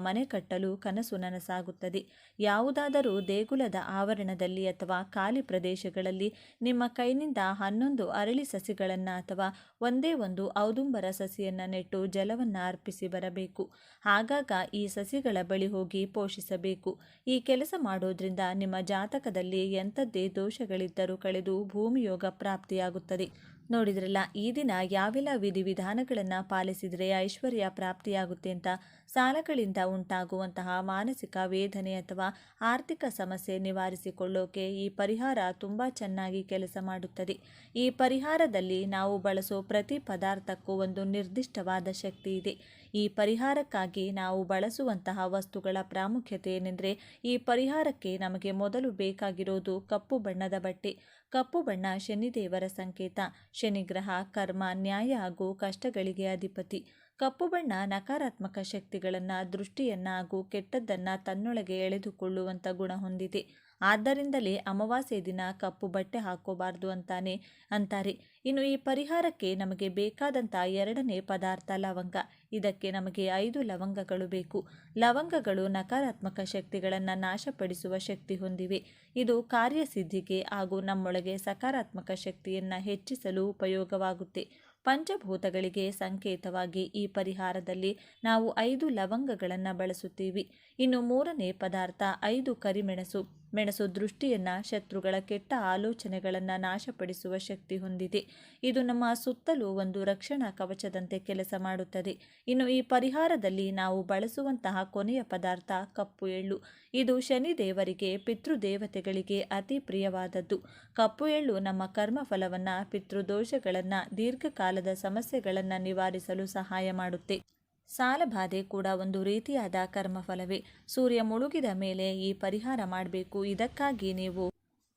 ಮನೆ ಕಟ್ಟಲು ಕನಸು ನನಸಾಗುತ್ತದೆ. ಯಾವುದಾದರೂ ದೇಗುಲದ ಆವರಣದಲ್ಲಿ ಅಥವಾ ಖಾಲಿ ಪ್ರದೇಶಗಳಲ್ಲಿ ನಿಮ್ಮ ಕೈನಿಂದ 11 ಅರಳಿ ಸಸಿಗಳನ್ನು ಅಥವಾ ಒಂದೇ ಒಂದು ಔದುಂಬರ ಸಸಿಯನ್ನು ನೆಟ್ಟು ಜಲವನ್ನು ಅರ್ಪಿಸಿ ಬರಬೇಕು. ಆಗಾಗ ಈ ಸಸಿಗಳ ಬಳಿ ಹೋಗಿ ಪೋಷಿಸಬೇಕು. ಈ ಕೆಲಸ ಮಾಡೋದ್ರಿಂದ ನಿಮ್ಮ ಜಾತಕದಲ್ಲಿ ಎಂಥದ್ದೇ ದೋಷಗಳಿದ್ದರೂ ಕಳೆದು ಭೂಮಿಯೋಗ ಪ್ರಾಪ್ತಿಯಾಗುತ್ತದೆ. ನೋಡಿದ್ರಲ್ಲ, ಈ ದಿನ ಯಾವೆಲ್ಲ ವಿಧಿವಿಧಾನಗಳನ್ನು ಪಾಲಿಸಿದರೆ ಐಶ್ವರ್ಯ ಪ್ರಾಪ್ತಿಯಾಗುತ್ತೆ ಅಂತ. ಸಾಲಗಳಿಂದ ಉಂಟಾಗುವಂತಹ ಮಾನಸಿಕ ವೇದನೆ ಅಥವಾ ಆರ್ಥಿಕ ಸಮಸ್ಯೆ ನಿವಾರಿಸಿಕೊಳ್ಳೋಕೆ ಈ ಪರಿಹಾರ ತುಂಬ ಚೆನ್ನಾಗಿ ಕೆಲಸ ಮಾಡುತ್ತದೆ. ಈ ಪರಿಹಾರದಲ್ಲಿ ನಾವು ಬಳಸೋ ಪ್ರತಿ ಪದಾರ್ಥಕ್ಕೂ ಒಂದು ನಿರ್ದಿಷ್ಟವಾದ ಶಕ್ತಿ ಇದೆ. ಈ ಪರಿಹಾರಕ್ಕಾಗಿ ನಾವು ಬಳಸುವಂತಹ ವಸ್ತುಗಳ ಪ್ರಾಮುಖ್ಯತೆ ಏನೆಂದರೆ, ಈ ಪರಿಹಾರಕ್ಕೆ ನಮಗೆ ಮೊದಲು ಬೇಕಾಗಿರೋದು ಕಪ್ಪು ಬಣ್ಣದ ಬಟ್ಟೆ. ಕಪ್ಪು ಬಣ್ಣ ಶನಿದೇವರ ಸಂಕೇತ. ಶನಿಗ್ರಹ ಕರ್ಮ, ನ್ಯಾಯ ಹಾಗೂ ಕಷ್ಟಗಳಿಗೆ ಅಧಿಪತಿ. ಕಪ್ಪು ಬಣ್ಣ ನಕಾರಾತ್ಮಕ ಶಕ್ತಿಗಳನ್ನು, ದೃಷ್ಟಿಯನ್ನು ಹಾಗೂ ಕೆಟ್ಟದ್ದನ್ನು ತನ್ನೊಳಗೆ ಎಳೆದುಕೊಳ್ಳುವಂಥ ಗುಣ ಹೊಂದಿದೆ. ಆದ್ದರಿಂದಲೇ ಅಮಾವಾಸ್ಯೆ ದಿನ ಕಪ್ಪು ಬಟ್ಟೆ ಹಾಕೋಬಾರ್ದು ಅಂತಾರೆ. ಇನ್ನು ಈ ಪರಿಹಾರಕ್ಕೆ ನಮಗೆ ಬೇಕಾದಂಥ 2ನೇ ಪದಾರ್ಥ ಲವಂಗ. ಇದಕ್ಕೆ ನಮಗೆ 5 ಲವಂಗಗಳು ಬೇಕು. ಲವಂಗಗಳು ನಕಾರಾತ್ಮಕ ಶಕ್ತಿಗಳನ್ನು ನಾಶಪಡಿಸುವ ಶಕ್ತಿ ಹೊಂದಿವೆ. ಇದು ಕಾರ್ಯಸಿದ್ಧಿಗೆ ಹಾಗೂ ನಮ್ಮೊಳಗೆ ಸಕಾರಾತ್ಮಕ ಶಕ್ತಿಯನ್ನು ಹೆಚ್ಚಿಸಲು ಉಪಯೋಗವಾಗುತ್ತೆ. ಪಂಚಭೂತಗಳಿಗೆ ಸಂಕೇತವಾಗಿ ಈ ಪರಿಹಾರದಲ್ಲಿ ನಾವು 5 ಲವಂಗಗಳನ್ನು ಬಳಸುತ್ತೀವಿ. ಇನ್ನು 3ನೇ ಪದಾರ್ಥ 5 ಕರಿಮೆಣಸು. ಮೆಣಸು ದೃಷ್ಟಿಯನ್ನು, ಶತ್ರುಗಳ ಕೆಟ್ಟ ಆಲೋಚನೆಗಳನ್ನು ನಾಶಪಡಿಸುವ ಶಕ್ತಿ ಹೊಂದಿದೆ. ಇದು ನಮ್ಮ ಸುತ್ತಲೂ ಒಂದು ರಕ್ಷಣಾ ಕವಚದಂತೆ ಕೆಲಸ ಮಾಡುತ್ತದೆ. ಇನ್ನು ಈ ಪರಿಹಾರದಲ್ಲಿ ನಾವು ಬಳಸುವಂತಹ ಕೊನೆಯ ಪದಾರ್ಥ ಕಪ್ಪು ಎಳ್ಳು. ಇದು ಶನಿದೇವರಿಗೆ, ಪಿತೃದೇವತೆಗಳಿಗೆ ಅತಿ ಪ್ರಿಯವಾದದ್ದು. ಕಪ್ಪು ಎಳ್ಳು ನಮ್ಮ ಕರ್ಮಫಲವನ್ನು, ಪಿತೃದೋಷಗಳನ್ನು, ದೀರ್ಘಕಾಲದ ಸಮಸ್ಯೆಗಳನ್ನು ನಿವಾರಿಸಲು ಸಹಾಯ ಮಾಡುತ್ತೆ. ಸಾಲಬಾಧೆ ಕೂಡ ಒಂದು ರೀತಿಯಾದ ಕರ್ಮಫಲವೇ. ಸೂರ್ಯ ಮುಳುಗಿದ ಮೇಲೆ ಈ ಪರಿಹಾರ ಮಾಡಬೇಕು. ಇದಕ್ಕಾಗಿ ನೀವು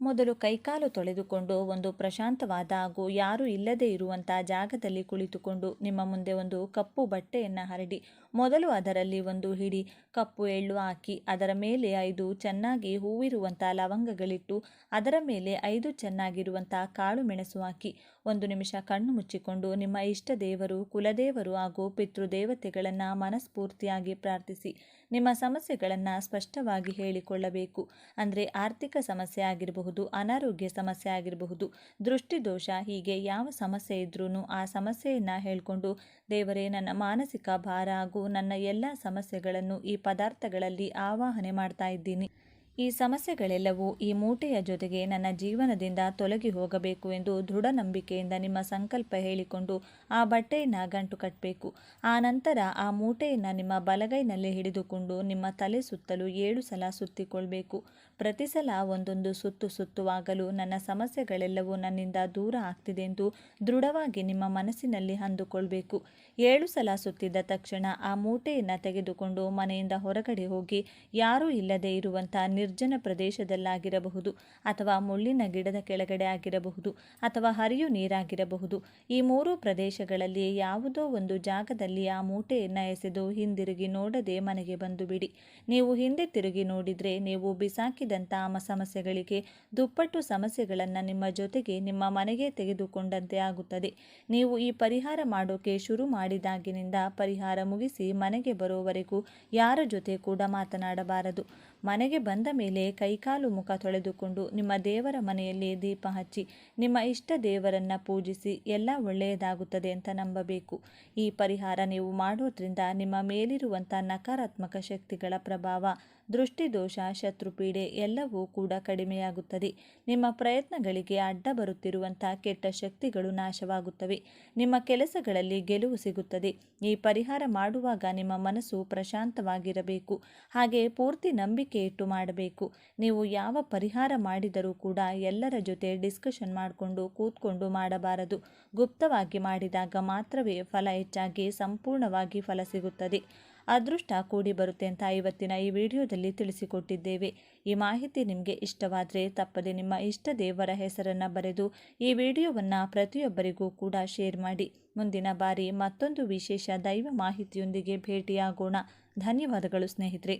ಮೊದಲು ಕೈಕಾಲು ತೊಳೆದುಕೊಂಡು ಒಂದು ಪ್ರಶಾಂತವಾದ ಹಾಗೂ ಯಾರೂ ಇಲ್ಲದೇ ಇರುವಂಥ ಜಾಗದಲ್ಲಿ ಕುಳಿತುಕೊಂಡು ನಿಮ್ಮ ಮುಂದೆ ಒಂದು ಕಪ್ಪು ಬಟ್ಟೆಯನ್ನು ಹರಡಿ ಮೊದಲು ಅದರಲ್ಲಿ ಒಂದು ಹಿಡಿ ಕಪ್ಪು ಎಳ್ಳು ಹಾಕಿ ಅದರ ಮೇಲೆ 5 ಚೆನ್ನಾಗಿ ಹೂವಿರುವಂಥ ಲವಂಗಗಳಿಟ್ಟು ಅದರ ಮೇಲೆ 5 ಚೆನ್ನಾಗಿರುವಂಥ ಕಾಳು ಮೆಣಸು ಹಾಕಿ 1 ನಿಮಿಷ ಕಣ್ಣು ಮುಚ್ಚಿಕೊಂಡು ನಿಮ್ಮ ಇಷ್ಟ ದೇವರು, ಕುಲದೇವರು ಹಾಗೂ ಪಿತೃದೇವತೆಗಳನ್ನು ಮನಸ್ಫೂರ್ತಿಯಾಗಿ ಪ್ರಾರ್ಥಿಸಿ ನಿಮ್ಮ ಸಮಸ್ಯೆಗಳನ್ನು ಸ್ಪಷ್ಟವಾಗಿ ಹೇಳಿಕೊಳ್ಳಬೇಕು. ಅಂದರೆ ಆರ್ಥಿಕ ಸಮಸ್ಯೆ ಆಗಿರಬಹುದು, ಅನಾರೋಗ್ಯ ಸಮಸ್ಯೆ ಆಗಿರಬಹುದು, ದೃಷ್ಟಿದೋಷ, ಹೀಗೆ ಯಾವ ಸಮಸ್ಯೆ ಇದ್ರೂ ಆ ಸಮಸ್ಯೆಯನ್ನು ಹೇಳಿಕೊಂಡು ದೇವರೇ, ನನ್ನ ಮಾನಸಿಕ ಭಾರ ಹಾಗೂ ನನ್ನ ಎಲ್ಲ ಸಮಸ್ಯೆಗಳನ್ನು ಈ ಪದಾರ್ಥಗಳಲ್ಲಿ ಆವಾಹನೆ ಮಾಡ್ತಾ ಇದ್ದೀನಿ. ಈ ಸಮಸ್ಯೆಗಳೆಲ್ಲವೂ ಈ ಮೂಟೆಯ ಜೊತೆಗೆ ನನ್ನ ಜೀವನದಿಂದ ತೊಲಗಿ ಹೋಗಬೇಕು ಎಂದು ದೃಢ ನಂಬಿಕೆಯಿಂದ ನಿಮ್ಮ ಸಂಕಲ್ಪ ಹೇಳಿಕೊಂಡು ಆ ಬಟ್ಟೆಯನ್ನು ಗಂಟು ಕಟ್ಟಬೇಕು. ಆ ನಂತರ ಆ ಮೂಟೆಯನ್ನು ನಿಮ್ಮ ಬಲಗೈನಲ್ಲಿ ಹಿಡಿದುಕೊಂಡು ನಿಮ್ಮ ತಲೆ ಸುತ್ತಲೂ 7 ಸಲ ಸುತ್ತಿಕೊಳ್ಬೇಕು. ಪ್ರತಿ ಸಲ ಒಂದೊಂದು ಸುತ್ತು ಸುತ್ತುವಾಗಲೂ ನನ್ನ ಸಮಸ್ಯೆಗಳೆಲ್ಲವೂ ನನ್ನಿಂದ ದೂರ ಆಗ್ತಿದೆ ಎಂದು ದೃಢವಾಗಿ ನಿಮ್ಮ ಮನಸ್ಸಿನಲ್ಲಿ ಅಂದುಕೊಳ್ಬೇಕು. 7 ಸಲ ಸುತ್ತಿದ ತಕ್ಷಣ ಆ ಮೂಟೆಯನ್ನು ತೆಗೆದುಕೊಂಡು ಮನೆಯಿಂದ ಹೊರಗಡೆ ಹೋಗಿ ಯಾರೂ ಇಲ್ಲದೆ ಇರುವಂಥ ನಿರ್ಜನ ಪ್ರದೇಶದಲ್ಲಾಗಿರಬಹುದು ಅಥವಾ ಮುಳ್ಳಿನ ಗಿಡದ ಕೆಳಗಡೆ ಆಗಿರಬಹುದು ಅಥವಾ ಹರಿಯು ನೀರಾಗಿರಬಹುದು. ಈ 3 ಪ್ರದೇಶಗಳಲ್ಲಿ ಯಾವುದೋ ಒಂದು ಜಾಗದಲ್ಲಿ ಆ ಮೂಟೆಯನ್ನು ಎಸೆದು ಹಿಂದಿರುಗಿ ನೋಡದೆ ಮನೆಗೆ ಬಂದು ಬಿಡಿ. ನೀವು ಹಿಂದೆ ತಿರುಗಿ ನೋಡಿದರೆ ನೀವು ಬಿಸಾಕಿದಂಥ ಸಮಸ್ಯೆಗಳಿಗೆ ದುಪ್ಪಟ್ಟು ಸಮಸ್ಯೆಗಳನ್ನು ನಿಮ್ಮ ಜೊತೆಗೆ ನಿಮ್ಮ ಮನೆಗೆ ತೆಗೆದುಕೊಂಡಂತೆ ಆಗುತ್ತದೆ. ನೀವು ಈ ಪರಿಹಾರ ಮಾಡೋಕೆ ಶುರು ಮಾಡಿದಾಗಿನಿಂದ ಪರಿಹಾರ ಮುಗಿಸಿ ಮನೆಗೆ ಬರೋವರೆಗೂ ಯಾರ ಜೊತೆ ಕೂಡ ಮಾತನಾಡಬಾರದು. ಮನೆಗೆ ಬಂದ ಮೇಲೆ ಕೈಕಾಲು ಮುಖ ತೊಳೆದುಕೊಂಡು ನಿಮ್ಮ ದೇವರ ಮನೆಯಲ್ಲಿ ದೀಪ ಹಚ್ಚಿ ನಿಮ್ಮ ಇಷ್ಟ ದೇವರನ್ನು ಪೂಜಿಸಿ ಎಲ್ಲ ಒಳ್ಳೆಯದಾಗುತ್ತದೆ ಅಂತ ನಂಬಬೇಕು. ಈ ಪರಿಹಾರ ನೀವು ಮಾಡೋದ್ರಿಂದ ನಿಮ್ಮ ಮೇಲಿರುವಂಥ ನಕಾರಾತ್ಮಕ ಶಕ್ತಿಗಳ ಪ್ರಭಾವ, ದೃಷ್ಟಿದೋಷ, ಶತ್ರುಪೀಡೆ ಎಲ್ಲವೂ ಕೂಡ ಕಡಿಮೆಯಾಗುತ್ತದೆ. ನಿಮ್ಮ ಪ್ರಯತ್ನಗಳಿಗೆ ಅಡ್ಡ ಬರುತ್ತಿರುವಂಥ ಕೆಟ್ಟ ಶಕ್ತಿಗಳು ನಾಶವಾಗುತ್ತವೆ. ನಿಮ್ಮ ಕೆಲಸಗಳಲ್ಲಿ ಗೆಲುವು ಸಿಗುತ್ತದೆ. ಈ ಪರಿಹಾರ ಮಾಡುವಾಗ ನಿಮ್ಮ ಮನಸ್ಸು ಪ್ರಶಾಂತವಾಗಿರಬೇಕು. ಹಾಗೆ ಪೂರ್ತಿ ನಂಬಿಕೆ ಇಟ್ಟು ಮಾಡಬೇಕು. ನೀವು ಯಾವ ಪರಿಹಾರ ಮಾಡಿದರೂ ಕೂಡ ಎಲ್ಲರ ಜೊತೆ ಡಿಸ್ಕಷನ್ ಮಾಡಿಕೊಂಡು ಕೂತ್ಕೊಂಡು ಮಾಡಬಾರದು. ಗುಪ್ತವಾಗಿ ಮಾಡಿದಾಗ ಮಾತ್ರವೇ ಫಲ ಹೆಚ್ಚಾಗಿ ಸಂಪೂರ್ಣವಾಗಿ ಫಲ ಸಿಗುತ್ತದೆ. ಅದೃಷ್ಟ ಕೂಡಿ ಬರುತ್ತೆ ಅಂತ ಇವತ್ತಿನ ಈ ವಿಡಿಯೋದಲ್ಲಿ ತಿಳಿಸಿಕೊಟ್ಟಿದ್ದೇವೆ. ಈ ಮಾಹಿತಿ ನಿಮಗೆ ಇಷ್ಟವಾದರೆ ತಪ್ಪದೆ ನಿಮ್ಮ ಇಷ್ಟ ದೇವರ ಹೆಸರನ್ನು ಬರೆದು ಈ ವಿಡಿಯೋವನ್ನು ಪ್ರತಿಯೊಬ್ಬರಿಗೂ ಕೂಡ ಶೇರ್ ಮಾಡಿ. ಮುಂದಿನ ಬಾರಿ ಮತ್ತೊಂದು ವಿಶೇಷ ದೈವ ಮಾಹಿತಿಯೊಂದಿಗೆ ಭೇಟಿಯಾಗೋಣ. ಧನ್ಯವಾದಗಳು ಸ್ನೇಹಿತರೆ.